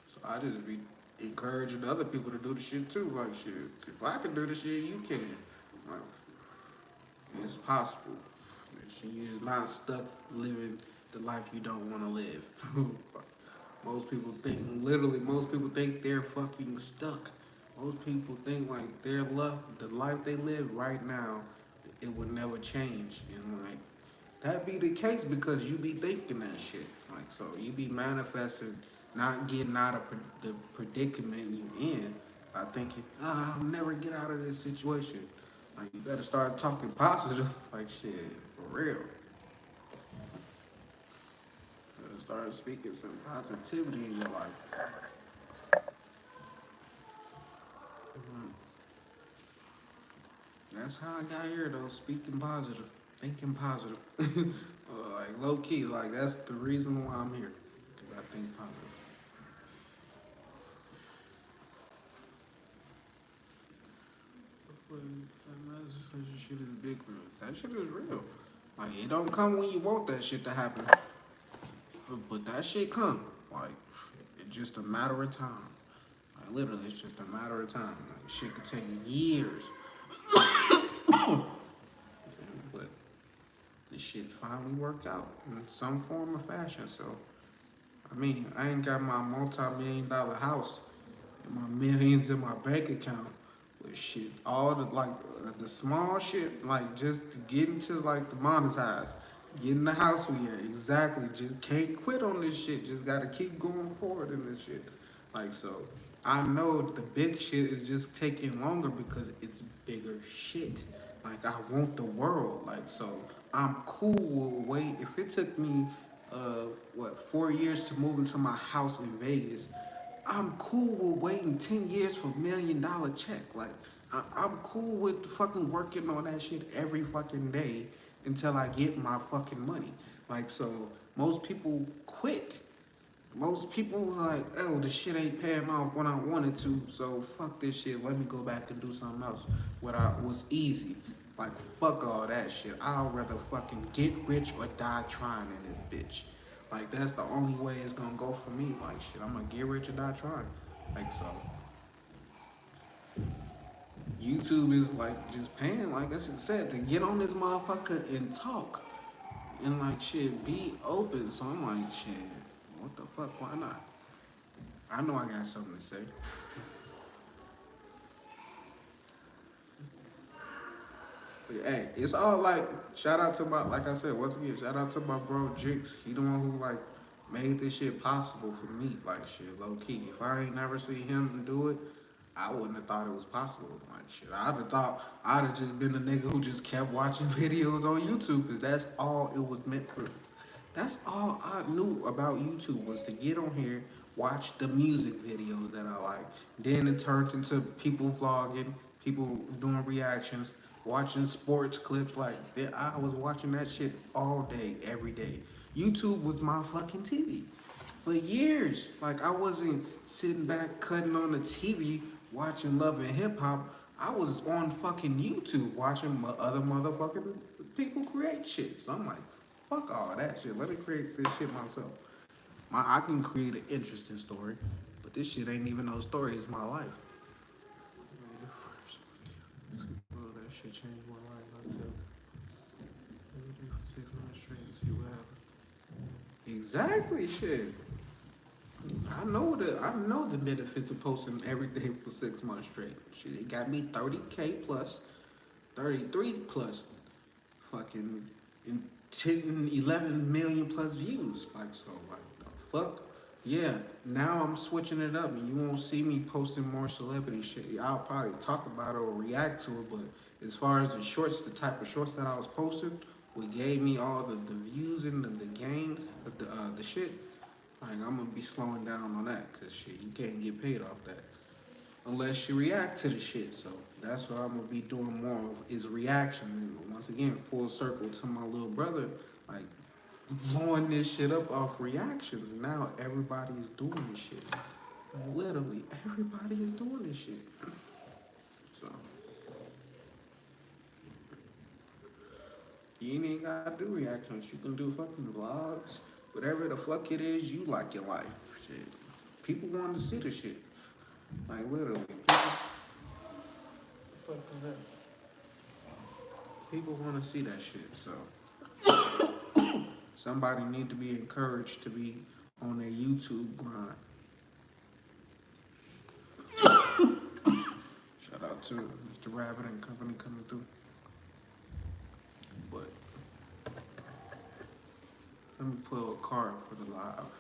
So I just be encouraging other people to do the shit too. Like shit, if I can do the shit, you can. Like, it's possible. You're not stuck living the life you don't want to live. Most people think they're fucking stuck. Most people think like their love, the life they live right now, it would never change. And like, that be the case because you be thinking that shit. Like, so you be manifesting, not getting out of the predicament you in by thinking, I'll never get out of this situation. Like, you better start talking positive, like shit, for real. You better start speaking some positivity in your life. Mhm. That's how I got here, though, speaking positive, thinking positive. Like, low key, like, that's the reason why I'm here, because I think positive. But that's just because your shit is big real. That shit is real. Like, it don't come when you want that shit to happen. But that shit come. Like, it's just a matter of time. Like, literally, it's just a matter of time. Like, shit could take years. But this shit finally worked out in some form or fashion. So, I mean, I ain't got my multi-million-dollar house and my millions in my bank account. But shit, all the small shit, like just getting to like the monetize, getting the house we at, exactly. Just can't quit on this shit. Just gotta keep going forward in this shit. Like so, I know the big shit is just taking longer because it's bigger shit. Like I want the world. Like so, I'm cool with wait. If it took me, 4 years to move into my house in Vegas, I'm cool with waiting 10 years for $1 million check. Like, I'm cool with fucking working on that shit every fucking day until I get my fucking money. Like, so most people quit. Most people like, oh, the shit ain't paying off when I wanted to, so fuck this shit. Let me go back and do something else. What I was easy. Like, fuck all that shit. I'd rather fucking get rich or die trying in this bitch. Like, that's the only way it's gonna go for me. Like, shit, I'm gonna get rich or die trying. Like, so. YouTube is like just paying, like I said, to get on this motherfucker and talk. And like, shit, be open. So I'm like, shit, what the fuck, why not? I know I got something to say. But hey, it's all like, shout out to my, like I said, once again, shout out to my bro Jinx. He the one who like made this shit possible for me. Like shit, low key. If I ain't never see him do it, I wouldn't have thought it was possible. Like shit, I'd have thought I'd have just been a nigga who just kept watching videos on YouTube because that's all it was meant for. That's all I knew about YouTube was to get on here, watch the music videos that I like. Then it turned into people vlogging, people doing reactions, watching sports clips. Like I was watching that shit all day, every day. YouTube was my fucking TV for years. Like I wasn't sitting back cutting on the TV watching Love and Hip Hop. I was on fucking YouTube watching other motherfucking people create shit. So I'm like, fuck all that shit. Let me create this shit myself. I can create an interesting story, but this shit ain't even no story. It's my life. That shit changed my life. I tell you. 6 months straight and see what happens. Exactly, shit. I know the benefits of posting every day for 6 months straight. Shit, it got me 30K plus, 33 plus, fucking 10, 11 million plus views. Like so, like the fuck. Yeah, now I'm switching it up, and you won't see me posting more celebrity shit. I'll probably talk about it or react to it, but as far as the shorts, the type of shorts that I was posting, what gave me all the views and the gains, the shit. Like I'm gonna be slowing down on that, cause shit, you can't get paid off that unless you react to the shit. So that's what I'm gonna be doing more of is reaction. And once again, full circle to my little brother, like blowing this shit up off reactions. Now everybody is doing this shit. Like, literally, everybody is doing this shit. So you ain't gotta do reactions. You can do fucking vlogs, whatever the fuck it is you like in life. Shit, people want to see the shit. Like literally, people want to see that shit. So somebody need to be encouraged to be on their YouTube grind. Shout out to Mr. Rabbit and company coming through. But let me pull a card for the live.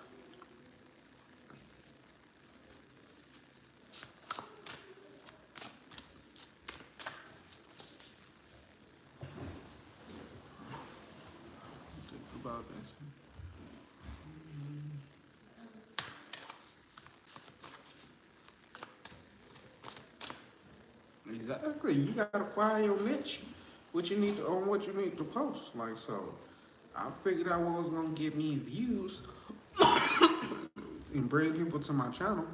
Think about this. Exactly. You gotta find your niche. What you need to on what you need to post. Like so. I figured out what was gonna get me views and bring people to my channel.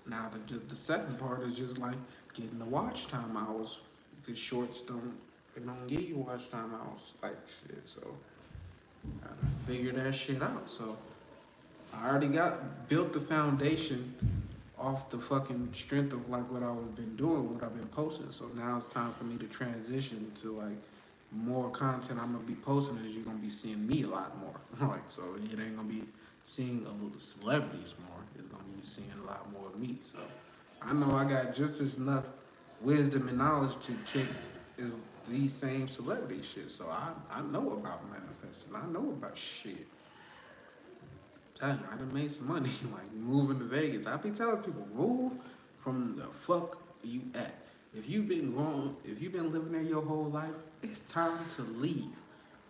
Now the second part is just like getting the watch time hours because shorts don't give you watch time hours like shit. So I gotta figure that shit out. So I already built the foundation off the fucking strength of like what I've been doing, what I've been posting. So now it's time for me to transition to like more content I'm gonna be posting is you're gonna be seeing me a lot more. Like so it ain't gonna be seeing celebrities more. It's gonna be seeing a lot more of me. So I know I got just as enough wisdom and knowledge to kick as these same celebrity shit. So I know about manifesting. I know about shit. I done made some money, like moving to Vegas. I be telling people, move from the fuck you at. If you've been living there your whole life, it's time to leave.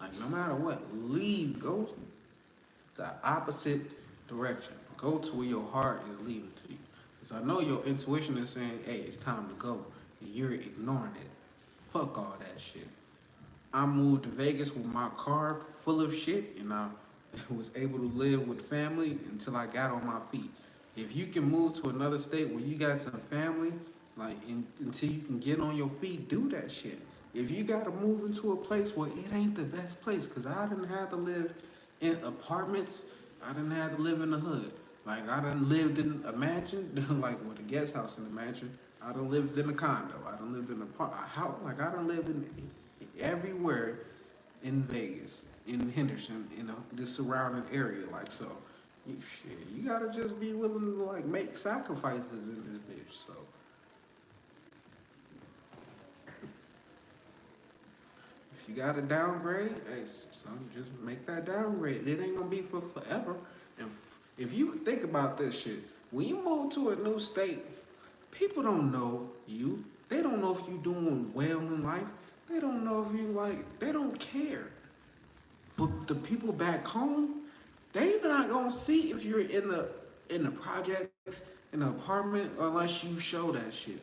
Like no matter what, leave. Go the opposite direction. Go to where your heart is leading to you. Because I know your intuition is saying, hey, it's time to go. And you're ignoring it. Fuck all that shit. I moved to Vegas with my car full of shit, and I was able to live with family until I got on my feet. If you can move to another state where you got some family, like until you can get on your feet, do that shit. If you gotta move into a place where it ain't the best place, cause I didn't have to live in apartments, I didn't have to live in the hood. Like I done lived in a mansion, like with a guest house in a mansion. I done lived in a condo. I done lived in a house. Like I done lived in everywhere in Vegas, in Henderson, in the surrounding area. Like so, you gotta just be willing to like make sacrifices in this bitch. So. If you gotta downgrade, hey, son, just make that downgrade. It ain't gonna be for forever. And if you think about this shit, when you move to a new state, People don't know you. They don't know if you're doing well in life. They don't know if you like. They don't care. But the people back home, they not gonna see if you're in the projects, in the apartment, unless you show that shit.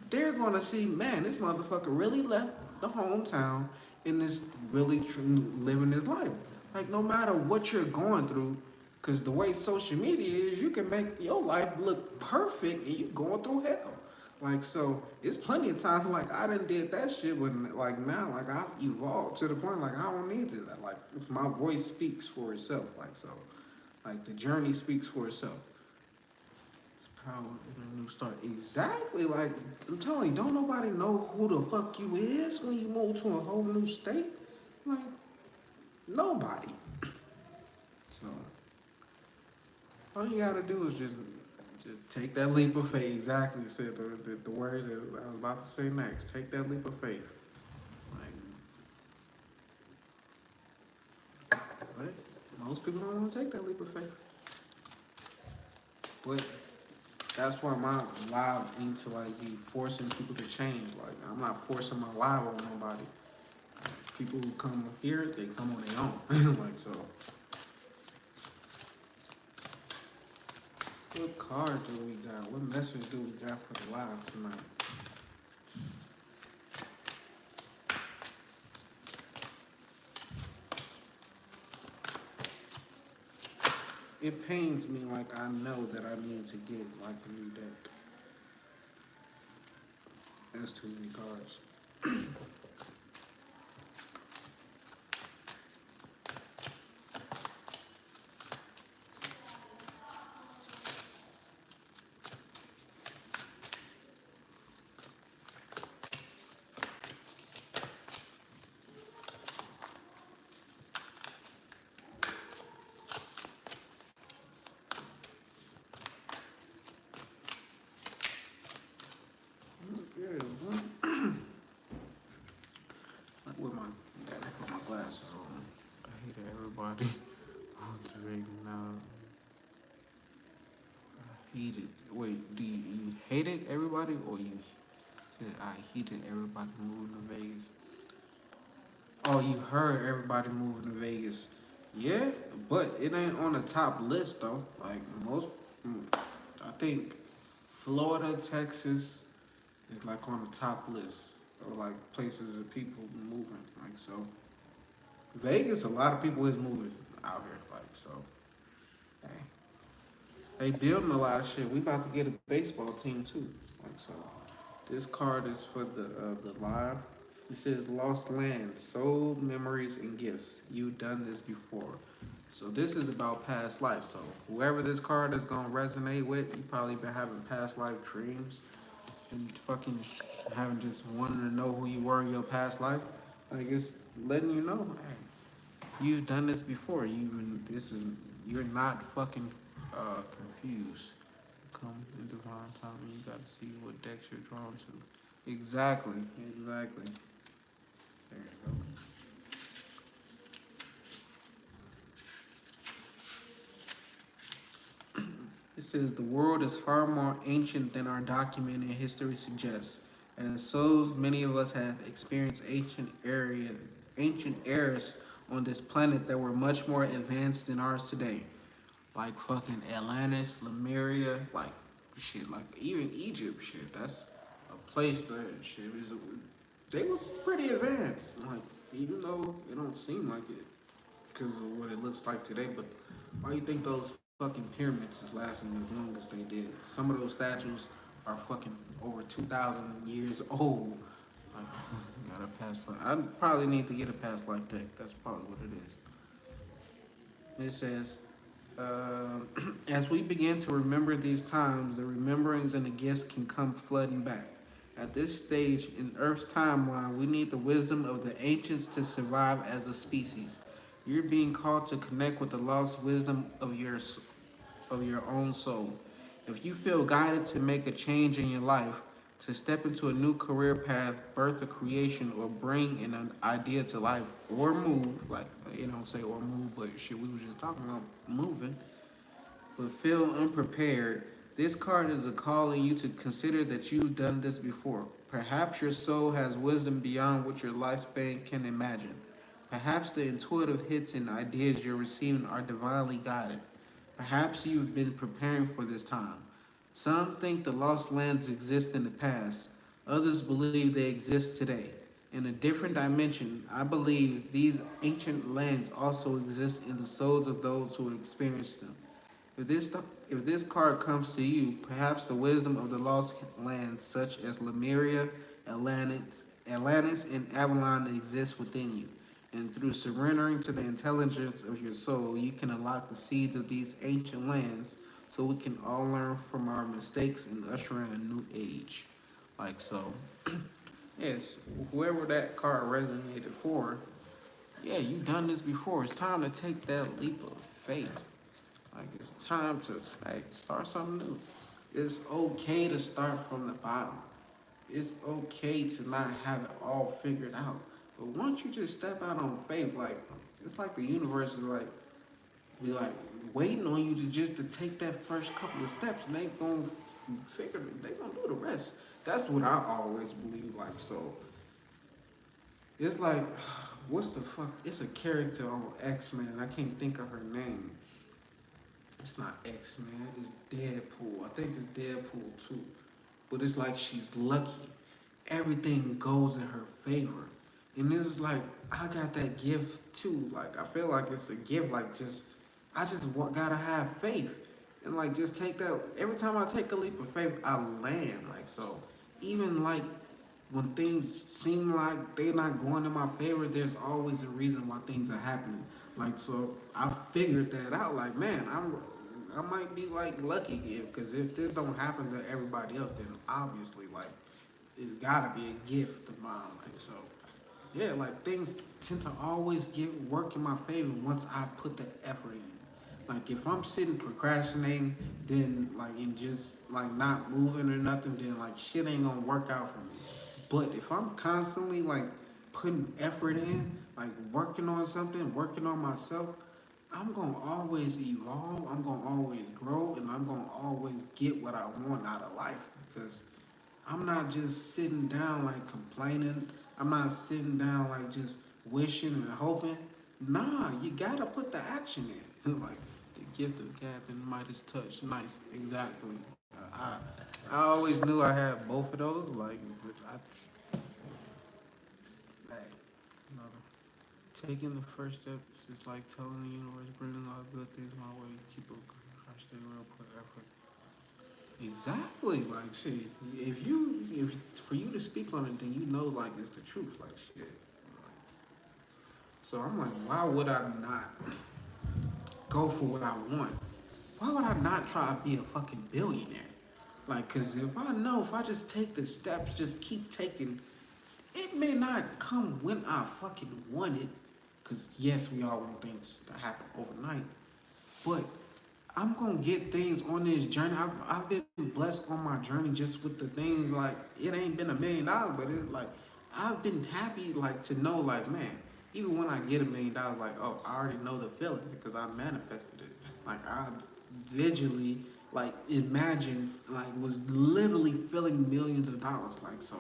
They're gonna see, man, this motherfucker really left the hometown and is really living his life. Like no matter what you're going through, because the way social media is, you can make your life look perfect and you going through hell. Like so, it's plenty of times like I done did that shit, but like now, like I've evolved to the point like I don't need that. Like my voice speaks for itself. Like so, like the journey speaks for itself. It's power in a new start. Exactly. Like I'm telling you, don't nobody know who the fuck you is when you move to a whole new state. Like nobody. So all you gotta do is just take that leap of faith. Exactly said the words that I was about to say next. Take that leap of faith. Like, but most people don't want to take that leap of faith. But that's why my live ain't to like be forcing people to change. Like I'm not forcing my live on nobody. People who come here, they come on their own. Like so. What card do we got? What message do we got for the live tonight? It pains me like I know that I need to get like a new deck. That's too many cards. Good. Like with my gotta put my glasses on. I hate everybody wants to make now. I hate it. Wait, do you hate it, everybody, or you said I hated everybody moving to Vegas? Oh, you heard everybody moving to Vegas. Yeah, but it ain't on the top list though. Like most, I think Florida, Texas is like on the top list of like places that people moving. Like so, Vegas, a lot of people is moving out here. Like so, hey, they building a lot of shit. We about to get a baseball team too. Like so, this card is for the live. It says Lost Land, Soul, Memories, and Gifts. You've done this before. So this is about past life. So whoever this card is gonna resonate with, you probably been having past life dreams and fucking having just wanting to know who you were in your past life. Like it's letting you know, hey, you've done this before. You're not fucking confused. Come in divine timing. You gotta see what decks you're drawn to. Exactly. There you go. It says the world is far more ancient than our documented history suggests, and so many of us have experienced ancient eras on this planet that were much more advanced than ours today. Like fucking Atlantis, Lemuria, like shit, like even Egypt shit. That's a place that shit is. They were pretty advanced, like even though it don't seem like it because of what it looks like today. But why do you think those fucking pyramids is lasting as long as they did? Some of those statues are fucking over 2,000 years old. Like, got a past life. I probably need to get a past life deck. That's probably what it is. It says, as we begin to remember these times, the rememberings and the gifts can come flooding back. At this stage in Earth's timeline, we need the wisdom of the ancients to survive as a species. You're being called to connect with the lost wisdom of your own soul. If you feel guided to make a change in your life, to step into a new career path, birth a creation, or bring an idea to life, or move, like, you don't say or move, but shit, we was just talking about moving, but feel unprepared, This card is a calling you to consider that you've done this before. Perhaps your soul has wisdom beyond what your lifespan can imagine. Perhaps the intuitive hits and ideas you're receiving are divinely guided. Perhaps you've been preparing for this time. Some think the lost lands exist in the past. Others believe they exist today. In a different dimension, I believe these ancient lands also exist in the souls of those who experienced them. If this if this card comes to you, perhaps the wisdom of the lost lands such as Lemuria, Atlantis, and Avalon exists within you. And through surrendering to the intelligence of your soul, you can unlock the seeds of these ancient lands so we can all learn from our mistakes and usher in a new age. Like so. Yes, whoever that card resonated for, yeah, you've done this before. It's time to take that leap of faith. Like it's time to start something new. It's okay to start from the bottom. It's okay to not have it all figured out. But once you just step out on faith, like it's like the universe is like be like waiting on you to take that first couple of steps, and they gonna figure they gonna do the rest. That's what I always believe. Like so, it's like what's the fuck? It's a character on X-Men. I can't think of her name. It's not X-Men, it's Deadpool. I think it's Deadpool too. But it's like she's lucky. Everything goes in her favor. And it's like, I got that gift too. Like, I feel like it's a gift. Like, I just gotta have faith. And like, just take that. Every time I take a leap of faith, I land. Like, so, even like, when things seem like they're not going in my favor, there's always a reason why things are happening. Like so, I figured that out. Like man, I might be like lucky because if this don't happen to everybody else, then obviously like it's gotta be a gift of mine. Like so, yeah, like things tend to always work in my favor once I put the effort in. Like if I'm sitting procrastinating, then like and just like not moving or nothing, then like shit ain't gonna work out for me. But if I'm constantly like putting effort in, like working on something, working on myself, I'm gonna always evolve, I'm gonna always grow, and I'm gonna always get what I want out of life because I'm not just sitting down like complaining. I'm not sitting down like just wishing and hoping. Nah, you gotta put the action in. Like the gift of gab and Midas touch. Nice, exactly. I always knew I had both of those. Like, hey, taking the first step is like telling the universe, bringing a lot of good things my way. Keep it, stay real, put effort. Exactly. Like, shit. If for you to speak on it, then you know, like, it's the truth. Like, shit. So I'm like, why would I not go for what I want? Why would I not try to be a fucking billionaire? Like, cause if I just take the steps, just keep taking, it may not come when I fucking want it. Cause yes, we all want things to happen overnight, but I'm gonna get things on this journey. I've been blessed on my journey just with the things like it ain't been $1 million, but it's like I've been happy like to know like man, even when I get $1 million, like oh I already know the feeling because I manifested it. Like I visually like imagine like was literally feeling millions of dollars. Like so,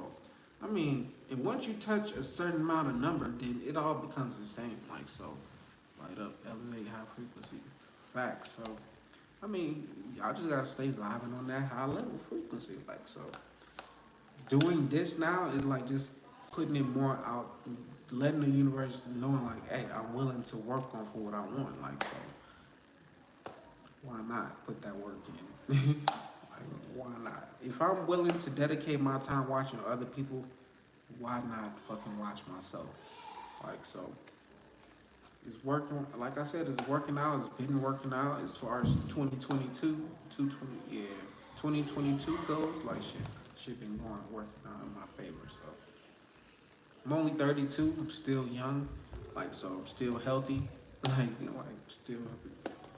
I mean, and once you touch a certain amount of number, then it all becomes the same. Like so, light up, elevate, high frequency, facts. So. I mean, y'all just gotta stay vibing on that high level frequency. Like so, doing this now is like just putting it more out, letting the universe knowing like, hey, I'm willing to work on for what I want. Like so, why not put that work in? Like, why not? If I'm willing to dedicate my time watching other people, why not fucking watch myself? Like so. It's working, like I said, it's working out. It's been working out as far as 2022, 2022 goes. Like shit been going, working out in my favor. So I'm only 32. I'm still young. Like so, I'm still healthy. Like still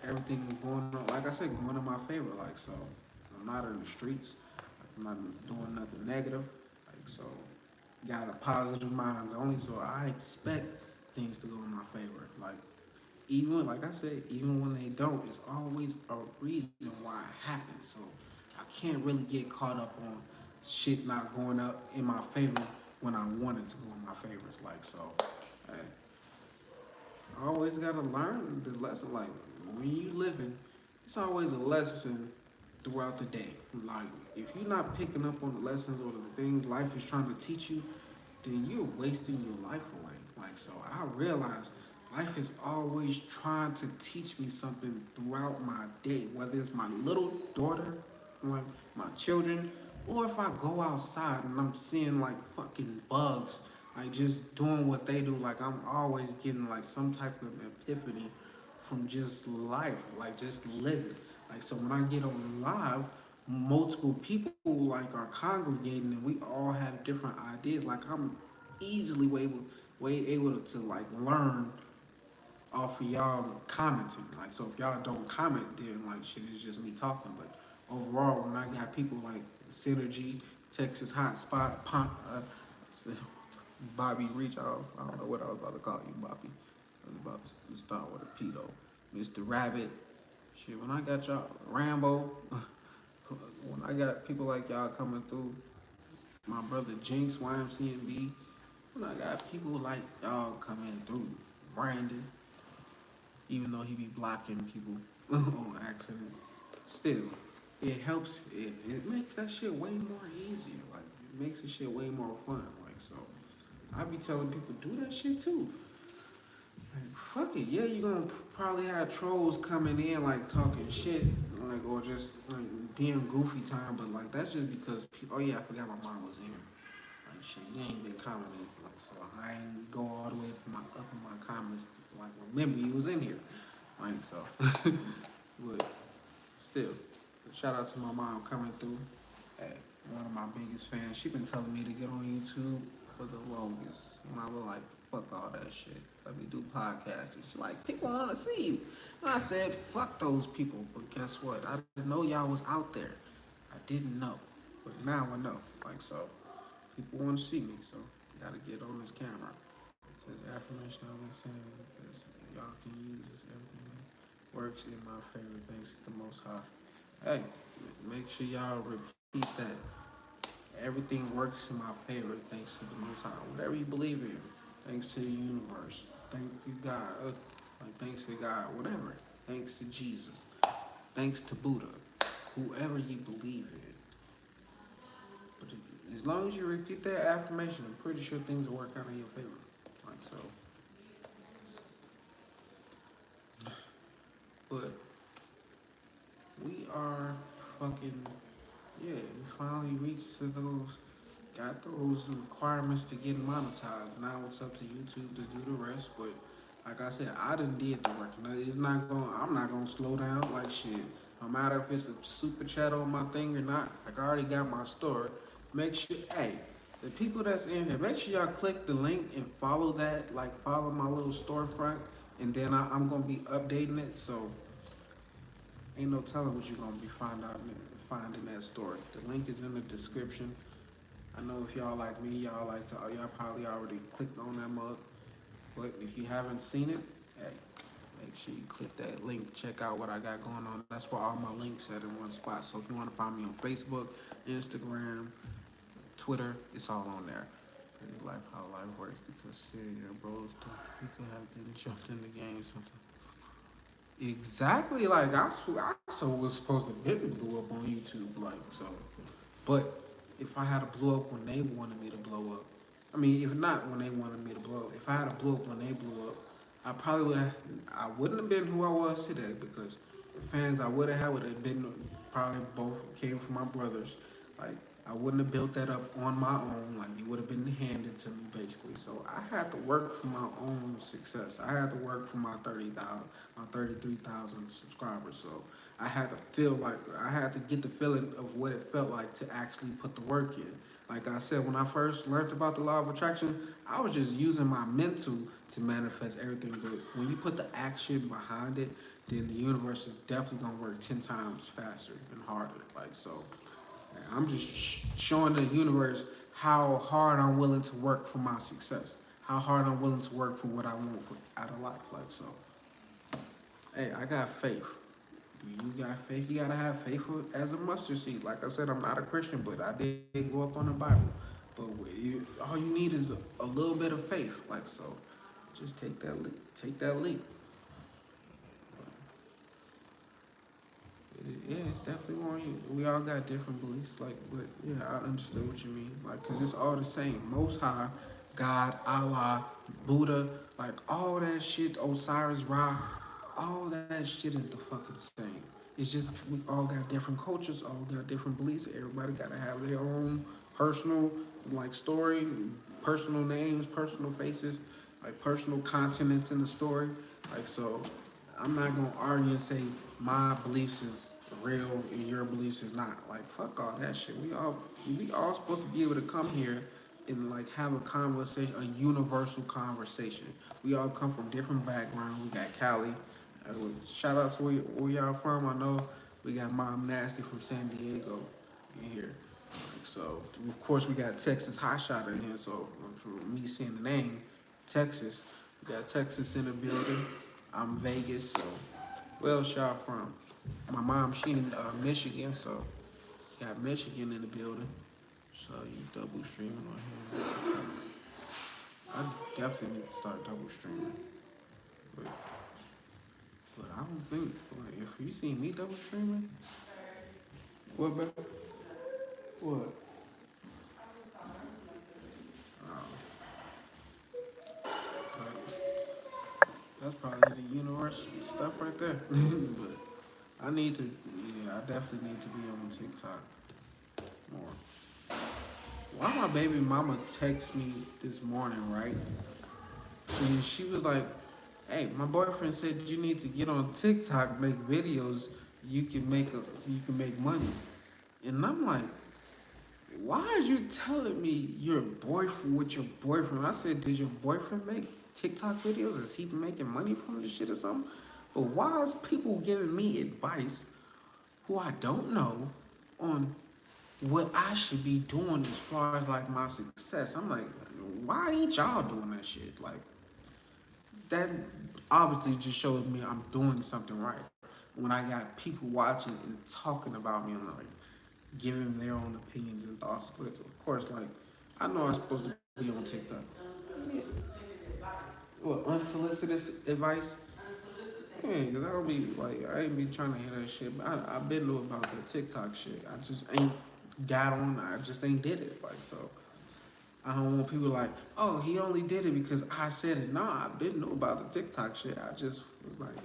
everything is going on. Like I said, going in my favor. Like so, I'm not in the streets. I'm not doing nothing negative. Like so, got a positive mind only. So I expect things to go in my favor. Like even like I said, even when they don't, it's always a reason why it happens. So can't really get caught up on shit not going up in my favor when I wanted to go in my favors. Like, so, hey, I always gotta learn the lesson. Like, when you living, it's always a lesson throughout the day. Like, if you're not picking up on the lessons or the things life is trying to teach you, then you're wasting your life away. Like, so I realize life is always trying to teach me something throughout my day, whether it's my little daughter, like my children, or if I go outside and I'm seeing like fucking bugs, like just doing what they do, like I'm always getting like some type of epiphany from just life, like just living. Like, so when I get on live, multiple people like are congregating and we all have different ideas. Like, I'm easily way able to like learn off of y'all commenting. Like, so if y'all don't comment, then like shit is just me talking. But overall, when I got people like Synergy, Texas Hotspot, Bobby Reach off, I don't know what I was about to call you, Bobby. I was about to start with a pedo. Mr. Rabbit. Shit, when I got y'all, Rambo, when I got people like y'all coming through, my brother Jinx, YMCMB, when I got people like y'all coming through, Brandon, even though he be blocking people on accident, still, it helps, it makes that shit way more easier, like, it makes the shit way more fun, like, so, I be telling people, do that shit too. Like, fuck it, yeah, you're gonna probably have trolls coming in, like, talking shit, like, or just, like, being goofy time, but, like, that's just because people, oh yeah, I forgot my mom was here. Like, shit, you ain't been commenting, like, so I ain't go all the way up in my comments, to, like, remember you was in here. Like, so, but, still, shout out to my mom coming through. Hey, one of my biggest fans, she been telling me to get on YouTube for the longest. And I was like, fuck all that shit. Let me do podcasting. She like, people want to see you. And I said, fuck those people. But guess what? I didn't know y'all was out there. I didn't know. But now I know. Like, so, people want to see me. So, gotta get on this camera. The affirmation I've been saying, because y'all can use this, everything works in my favor, thanks to the Most High. Hey, make sure y'all repeat that. Everything works in my favor, thanks to the Most High. Whatever you believe in, thanks to the universe. Thank you, God. Like, thanks to God, whatever. Thanks to Jesus. Thanks to Buddha. Whoever you believe in. But as long as you repeat that affirmation, I'm pretty sure things will work out in your favor. Like, so. But we are fucking, yeah, we finally reached to got those requirements to get monetized. Now it's up to YouTube to do the rest, but like I said, I done did the work. Now, I'm not gonna slow down like shit. No matter if it's a super chat on my thing or not, like I already got my store. Make sure, hey, the people that's in here, make sure y'all click the link and follow that, like follow my little storefront, and then I'm gonna be updating it, so ain't no telling what you're gonna be finding that store. The link is in the description. I know if y'all like me, y'all probably already clicked on that mug. But if you haven't seen it, hey, make sure you click that link. Check out what I got going on. That's where all my links at in one spot. So if you want to find me on Facebook, Instagram, Twitter, it's all on there. Pretty life, how life works. Because serious bros, people have been jumped in the game sometimes. Exactly, like I was supposed to get blew up on YouTube, like so. But if I had to blow up when they wanted me to blow up, I mean, if not when they wanted me to blow up, if I had to blow up when they blew up, I wouldn't have been who I was today because the fans I would have been probably both came from my brothers. Like, I wouldn't have built that up on my own. Like, it would have been handed to me, basically. So I had to work for my own success. I had to work for my 33,000 subscribers. So I had to get the feeling of what it felt like to actually put the work in. Like I said, when I first learned about the law of attraction, I was just using my mental to manifest everything. But when you put the action behind it, then the universe is definitely gonna work 10 times faster and harder. Like, so I'm just showing the universe how hard I'm willing to work for my success, how hard I'm willing to work for what I want out of life. Like, so, hey, I got faith. You got faith. You gotta have faith as a mustard seed. Like I said, I'm not a Christian, but I did grow up on the Bible. But all you need is a little bit of faith. Like so, just take that leap. Take that leap. Yeah, it's definitely more you. We all got different beliefs. Like, but yeah, I understood what you mean. Like, cause it's all the same. Most High, God, Allah, Buddha, like all that shit, Osiris, Ra, all that shit is the fucking same. It's just we all got different cultures, all got different beliefs. Everybody gotta have their own personal like story, personal names, personal faces, like personal continents in the story. Like so, I'm not gonna argue and say my beliefs is real and your beliefs is not. Like fuck all that shit. We all supposed to be able to come here and like have a conversation, a universal conversation. We all come from different backgrounds. We got Cali. Shout out to where y'all from. I know we got Mom Nasty from San Diego in here. Like, so of course we got Texas Hot Shot in here. So for me seeing the name, Texas, we got Texas in the building. I'm Vegas, so where else y'all from? My mom, she in Michigan, so got Michigan in the building. So you double streaming on here. I definitely need to start double streaming. But I don't think, like, if you see me double streaming, what, bro? What? That's probably the universe stuff right there. But I need to, yeah, I definitely need to be on TikTok more. Why my baby mama text me this morning, right? And she was like, "Hey, my boyfriend said you need to get on TikTok, make videos. So you can make money." And I'm like, "Why are you telling me your boyfriend with your boyfriend?" I said, "Did your boyfriend make TikTok videos? Is he making money from this shit or something?" But why is people giving me advice who I don't know on what I should be doing as far as like my success? I'm like, why ain't y'all doing that shit? Like that obviously just shows me I'm doing something right. When I got people watching and talking about me and like giving their own opinions and thoughts. But of course, like I know I'm supposed to be on TikTok. What unsolicited advice? Yeah, cause I don't be like I ain't be trying to hear that shit. But I been knew about that TikTok shit. I just ain't got on. I just ain't did it. Like so, I don't want people like, oh, he only did it because I said it. Nah, I been knew about the TikTok shit. I just was like,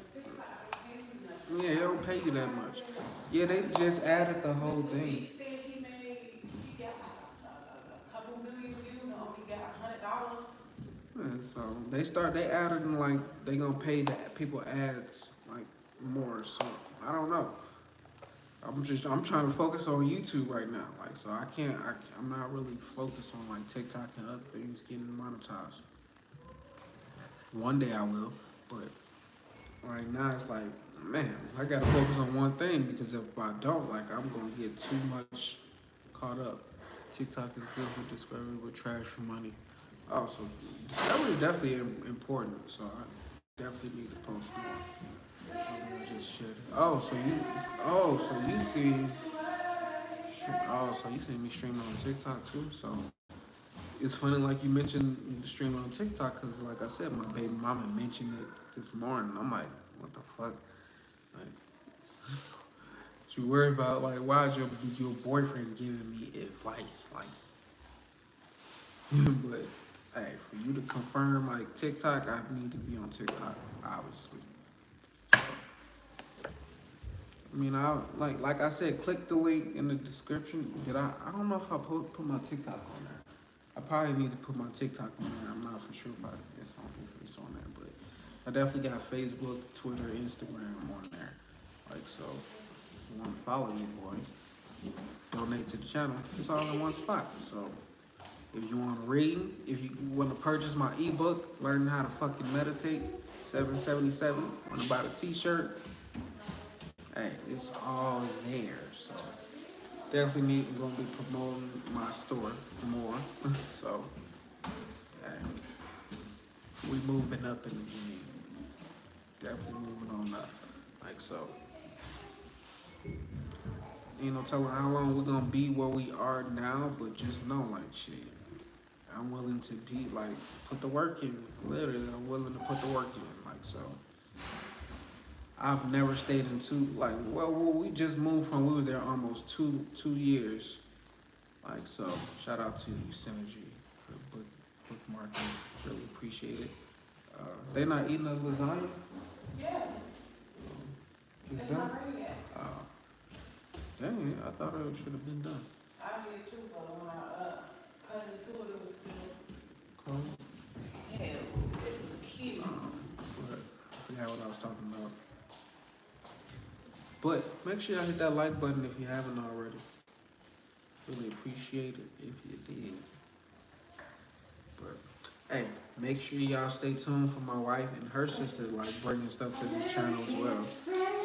yeah, they don't pay you that much. Yeah, they just added the whole thing. He said he got a couple million views and only got $100. Yeah, so they added in like they gonna pay the people ads like more. So I don't know. I'm trying to focus on YouTube right now. Like so I'm not really focused on like TikTok and other things getting monetized. One day I will, but right now it's like, man, I gotta focus on one thing because if I don't, like I'm gonna get too much caught up. TikTok is good for discovery, but trash for money. Oh, so discovery is definitely important. So I definitely need to post more. I'm gonna just shit. So you see me streaming on TikTok too. So it's funny, like you mentioned streaming on TikTok, cause like I said, my baby mama mentioned it this morning. I'm like, what the fuck? Like, what you worried about? Like, why is your boyfriend giving me advice? Like, but hey, for you to confirm like TikTok, I need to be on TikTok, obviously. I mean, like I said, click the link in the description. I don't know if I put my TikTok on there. I probably need to put my TikTok on there. I'm not for sure if it's on there, but I definitely got Facebook, Twitter, Instagram on there. Like so, if you want to follow you, boy, donate to the channel. It's all in one spot. So if you want to read, if you want to purchase my ebook, learn how to fucking meditate, $7.77. Want to buy the T-shirt? Hey, it's all there. So definitely gonna be promoting my store more. So hey, we moving up in the game. Definitely moving on up. Like so. ain't no telling how long we're gonna be where we are now, but just know, like, shit, I'm willing to be, like, put the work in. Literally, I'm willing to put the work in, like, so. I've never stayed in we just moved from, we were there almost two years. Like, so, shout out to you, Synergy, for bookmarking. Really appreciate it. They not eating the lasagna? Yeah, It's it's done? not ready yet. Dang it, I thought it should have been done. I did too, but when I cut into it, it was still Cold? hell. It was cute. But I forgot what I was talking about. But make sure y'all hit that like button if you haven't already. Really appreciate it if you did. But hey, make sure y'all stay tuned for my wife and her sister, like bringing stuff to the channel as well.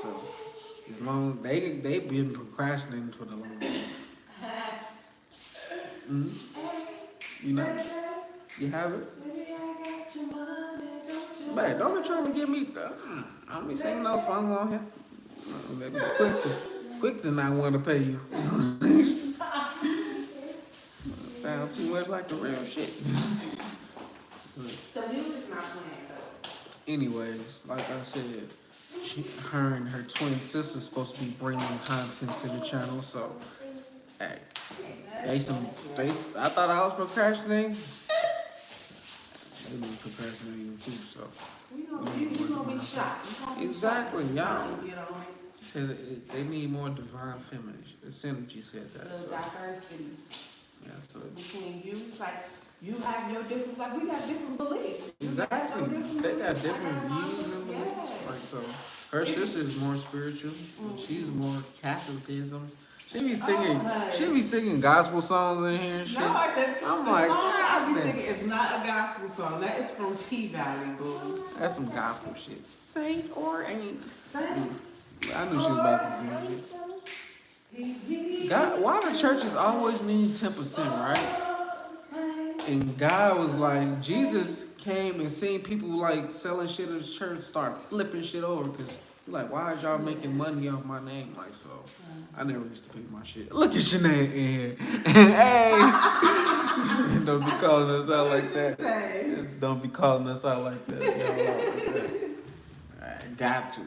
So as long they've been procrastinating for the longest. Mm-hmm. You know, you have it. But don't be trying to get me. I don't be singing no songs on here. They be quick to not want to pay you. Sound too much like the real shit. The music's not playing though. Anyways, like I said, her and her twin sister's supposed to be bringing content to the channel. So, hey, I thought I was procrastinating. They be procrastinating too. So, You gonna be shot. exactly, y'all. Get on it. Said they need more divine feminine. Synergy said that. The So, diversity yeah, so between you, like you have your different, like we got different beliefs. exactly, they got different views and beliefs. Yeah. Like so, her sister is more spiritual. And she's more Catholicism. She be singing gospel songs in here and shit. No, I'm the like, song I be God damn. singing is not a gospel song. That is from P Valley, boo. That's some gospel shit. Saint or ain't. Sing. I knew she was about to sing it. God, why the churches always need 10%, right? And God was like, Jesus came and seen people like selling shit at the church start flipping shit over because like, why is y'all making money off my name? Like, so I never used to pay my shit. Look at Shanae in here. Hey, don't be calling us out like that. Don't be calling us out like that. I got to.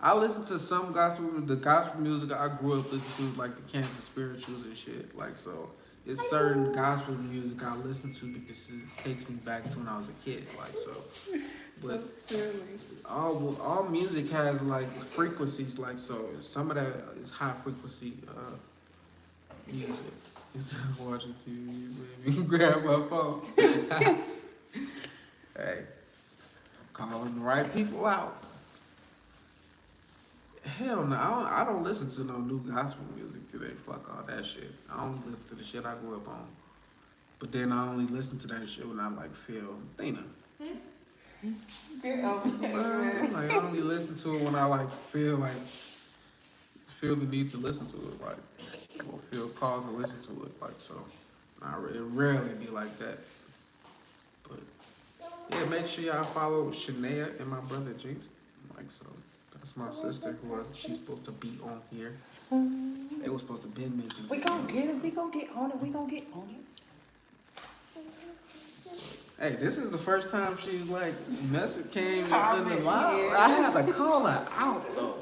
I listen to some the gospel music I grew up listening to, like the Kansas Spirituals and shit. Like, so it's certain gospel music I listen to because it takes me back to when I was a kid. Like, so, but all music has like frequencies. Like, so some of that is high frequency music. Instead of watching TV, baby, grab my phone. Hey, calling the right people out. Hell no, I don't listen to no new gospel music today. Fuck all that shit. I don't listen to the shit I grew up on. But then I only listen to that shit when I like feel Dana. Like I only listen to it when I like feel the need to listen to it, like or feel called to listen to it. Like so, it rarely be like that. But yeah, make sure y'all follow Shania and my brother Jinx. Like so. That's my sister who she's supposed to be on here. They were supposed to be making. We gonna get it. We gonna get on it. We gonna get on it. Hey, this is the first time she's like came in the Comment, live. yeah. I had to call her out though.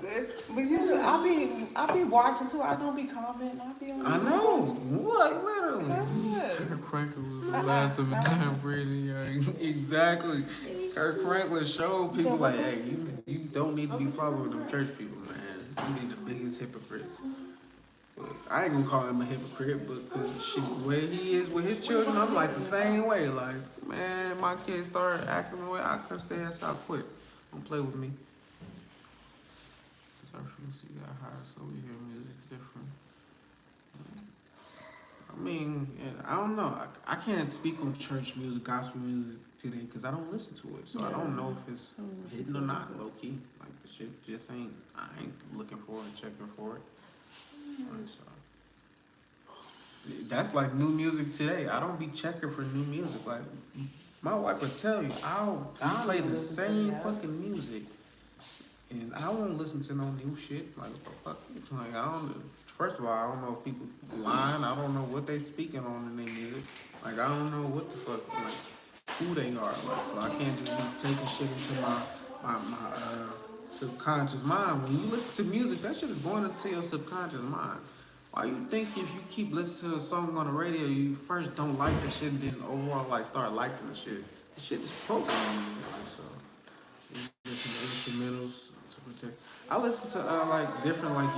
But you said I be watching too. I don't be commenting. I be on. I know. What? Literally. Good. Kirk Franklin was the last of a damn breeding. Exactly. Kirk Franklin showed people like, hey, you don't need to be following them church people, man. You be the biggest hypocrites. But I ain't gonna call him a hypocrite, but because the way he is with his children, I'm like the same way. Like, man, my kids start acting the way I cuss their ass out quick. Don't play with me. Our frequency got higher, so we hear music different. I mean, I don't know. I can't speak on church music, gospel music today because I don't listen to it. So I don't know if it's hidden or not, low key. Like the shit just ain't, I ain't looking for it, checking for it. Like, so. That's like new music today. I don't be checking for new music. Like my wife would tell you, I'll play the same fucking music And I won't listen to no new shit. Like, what the fuck? Like, I don't. First of all, I don't know if people lying. I don't know what they speaking on in their music. Like, I don't know what the fuck, like, who they are. Like, so I can't just be taking shit into my subconscious mind. When you listen to music, that shit is going into your subconscious mind. Why you think if you keep listening to a song on the radio, you first don't like the shit, and then overall like start liking the shit? The shit is programming you, like so. You listen to instrumentals to protect. I listen to like different like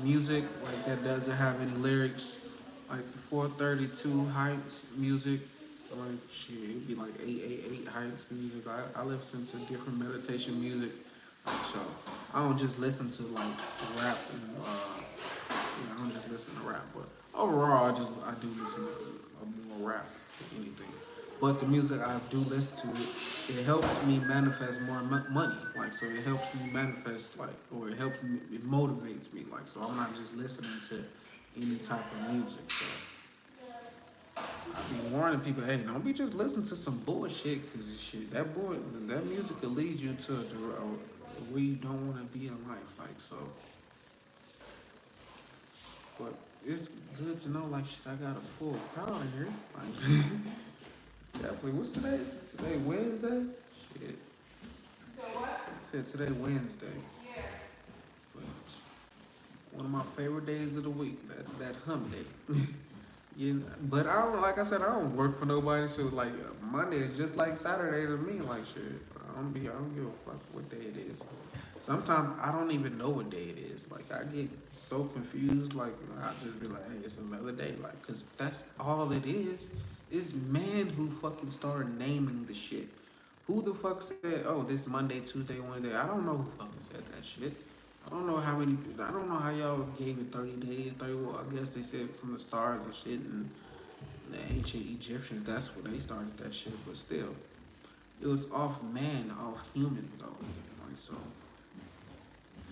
music like that doesn't have any lyrics, like 432 Heights music. Like shit, it'd be like 888 Heights music. I listen to different meditation music. Like so, I don't just listen to like rap and I don't just listen to rap. But overall, I do listen to more rap than anything. But the music I do listen to, it helps me manifest more money. Like, so it helps me manifest, like, or it helps me, it motivates me. Like, so I'm not just listening to any type of music. So I be warning people, hey, don't be just listening to some bullshit, cause shit, that music will lead you to where you don't want to be in life. Like, so. But it's good to know, like, shit, I got a full crowd in here. Like, definitely. What's today? Is today Wednesday? Shit. So what? I said today Wednesday. Yeah. But one of my favorite days of the week, that hump day. Yeah, but I don't, like I said, I don't work for nobody, so like Monday is just like Saturday to me. Like shit, I don't give a fuck what day it is. Sometimes I don't even know what day it is. Like I get so confused. Like I just be like, hey, it's another day. Like, cause that's all it is. It's man who fucking started naming the shit. Who the fuck said, oh, this Monday, Tuesday, Wednesday? I don't know who fucking said that shit. I don't know how y'all gave it 30 days, 30, well, I guess they said from the stars and shit, and the ancient Egyptians, that's where they started that shit, but still. It was off man, off human, though. Like, so,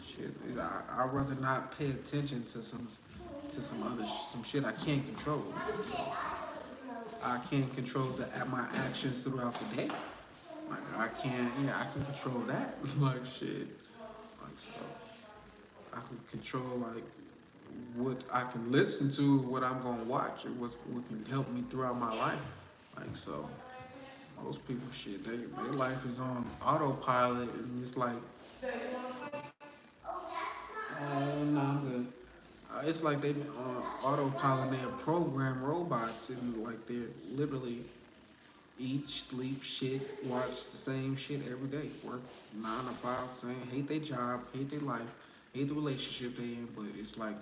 shit, I'd rather not pay attention to some shit I can't control. I can't control my actions throughout the day. Like, I can control that. Like, shit. Like, so. I can control like what I can listen to, what I'm gonna watch, and what can help me throughout my life. Like so, most people shit, their life is on autopilot, and it's like, oh no, I'm good. It's like they've been on autopilot. They're program robots, and like they're literally eat, sleep, shit, watch the same shit every day. Work 9 to 5, saying hate their job, hate their life. Hate the relationship they in, but it's like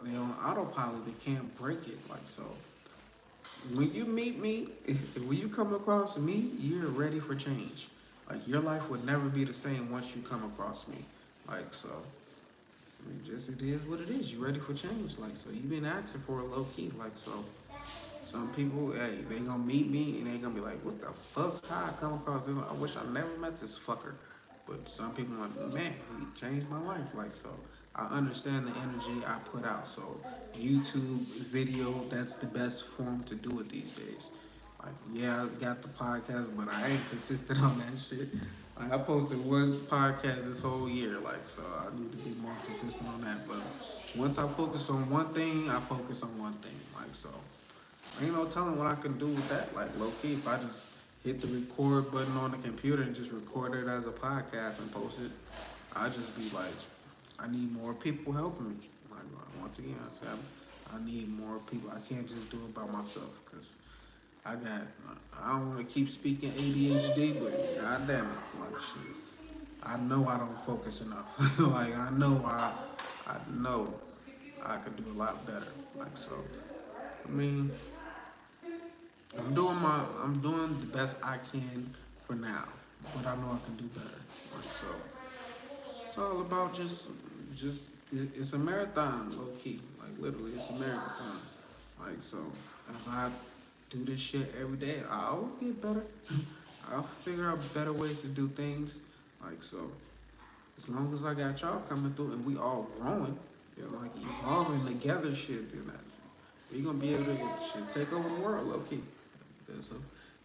they on autopilot. They can't break it. Like so, when you meet me, when you come across me, you're ready for change. Like your life would never be the same once you come across me. Like so, I mean, just it is what it is. You ready for change? Like so, you've been asking for a low key. Like so, some people, hey, they gonna meet me and they gonna be like, what the fuck? How I come across this? I wish I never met this fucker. But some people are like, man, he changed my life. Like, so I understand the energy I put out. So YouTube video, that's the best form to do it these days. Like, yeah, I got the podcast, but I ain't consistent on that shit. Like, I posted one podcast this whole year. Like, so I need to be more consistent on that. But once I focus on one thing, I focus on one thing. Like, so ain't no telling what I can do with that. Like, low key, if I just hit the record button on the computer and just record it as a podcast and post it, I just be like, I need more people helping me. Like, once again, I said, I need more people. I can't just do it by myself because I don't want to keep speaking ADHD, but goddamn it, like shit. I know I don't focus enough. Like, I know I could do a lot better. Like, so, I mean, I'm doing the best I can for now, but I know I can do better. Like so, it's all about just it's a marathon, low key. Like literally, it's a marathon. Like so, as I do this shit every day, I'll get better. I'll figure out better ways to do things. Like so, as long as I got y'all coming through and we all growing, you know, like evolving together, shit, then we gonna be able to take over the world, low key. So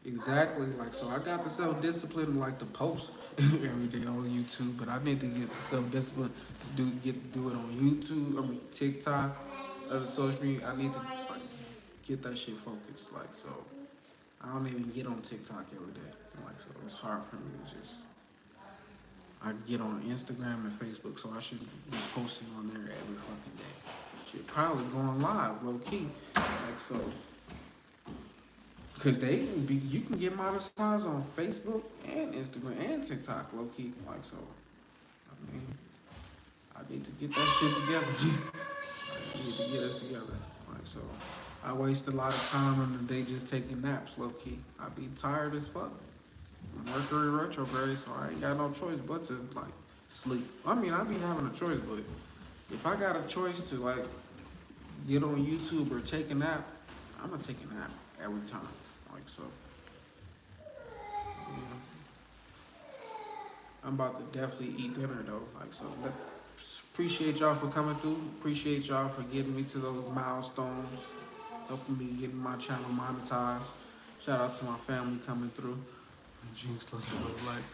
Exactly, like so I got the self discipline like to post every day on YouTube, but I need to get the self discipline to do it on YouTube, I mean TikTok, other social media. I need to like get that shit focused. Like so I don't even get on TikTok every day. Like so it's hard for me to just I get on Instagram and Facebook, so I should be posting on there every fucking day. Shit, probably going live, low key. Like so cause you can get monetized on Facebook and Instagram and TikTok, low key. Like so, I mean, I need to get that shit together. I need to get it together. Like so, I waste a lot of time in the day just taking naps, low key. I be tired as fuck. Mercury retrograde, so I ain't got no choice but to like sleep. I mean, I be having a choice, but if I got a choice to like get on YouTube or take a nap, I'm gonna take a nap every time. Like so, yeah. I'm about to definitely eat dinner though. Like so, appreciate y'all for coming through. Appreciate y'all for getting me to those milestones, helping me get my channel monetized. Shout out to my family coming through. Jinx looking like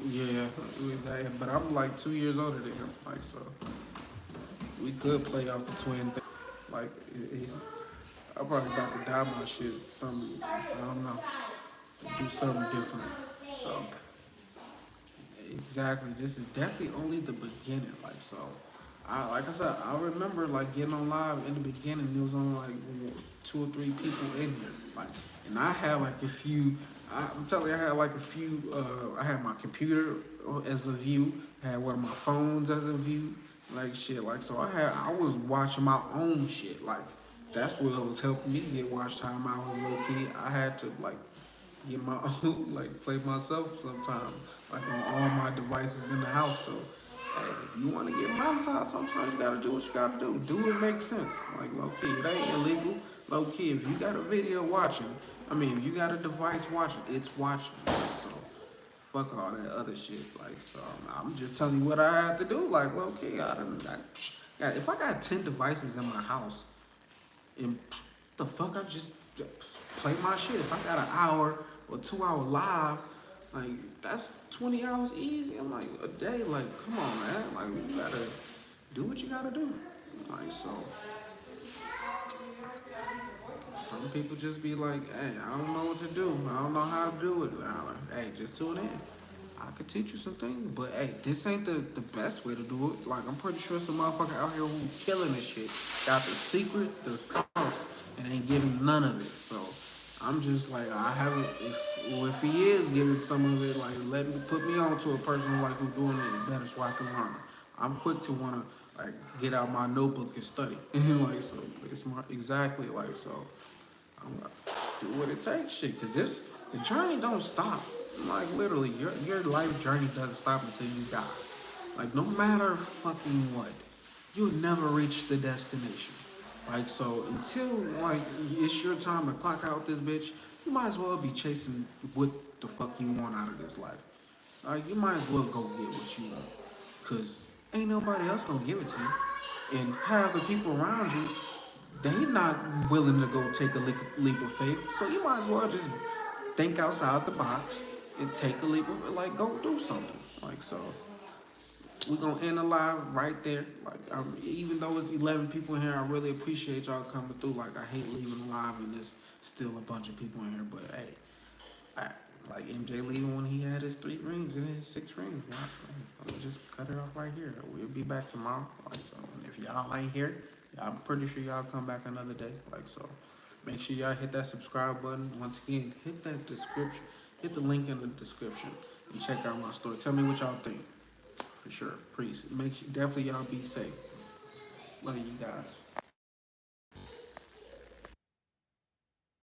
yeah, but I'm like 2 years older than him. Like so, we could play off the twin thing. Like. I'm probably about to dye my shit. I don't know. Do something different. So, exactly. This is definitely only the beginning. Like, so, like I said, I remember like getting on live in the beginning. There was only like 2 or 3 people in here. Like, and I had like a few. I'm telling you, I had like a few. I had my computer as a view. I had one of my phones as a view. Like shit. Like so, I was watching my own shit. Like. That's what was helping me get watch time. I was low key. I had to like get my own, like play myself sometimes, like on all my devices in the house. So hey, if you want to get monetized, sometimes you gotta do what you gotta do. Do it make sense. Like low key, it ain't illegal. Low key, if you got a video watching, I mean, if you got a device watching, it's watching. Like, so fuck all that other shit. Like so, I'm just telling you what I had to do. Like low key, if I got 10 devices in my house. And the fuck, I just play my shit. If I got an hour or 2 hour live, like that's 20 hours easy. I'm like a day. Like, come on, man. Like you gotta do what you gotta do. Like so, some people just be like, hey, I don't know what to do. I don't know how to do it. Hey, just tune in. I could teach you some things, but hey, this ain't the best way to do it. Like, I'm pretty sure some motherfucker out here who killing this shit got the secret, the sauce, and ain't giving none of it. So, I'm just like, I haven't, if he is giving some of it, like, put me on to a person like who's doing it better so I can learn. I'm quick to want to, like, get out my notebook and study. Like, so, it's smart. Exactly, like, so, I'm gonna do what it takes, shit, because the journey don't stop. Like literally, your life journey doesn't stop until you die. Like no matter fucking what, you'll never reach the destination. Like so, until like it's your time to clock out this bitch, you might as well be chasing what the fuck you want out of this life. Like you might as well go get what you want, cause ain't nobody else gonna give it to you. And half the people around you, they not willing to go take a leap of faith. So you might as well just think outside the box and take a leap of like go do something. Like so, we're gonna end the live right there. Like even though it's 11 people in here, I really appreciate y'all coming through. Like I hate leaving the live and there's still a bunch of people in here, but hey, like MJ leaving when he had his 3 rings and his 6 rings. I'm gonna just cut it off right here. We'll be back tomorrow. Like so, if y'all ain't here, I'm pretty sure y'all come back another day. Like so. Make sure y'all hit that subscribe button. Once again, hit that description. Hit the link in the description and check out my store. Tell me what y'all think. For sure. Please. Definitely y'all be safe. Love you guys.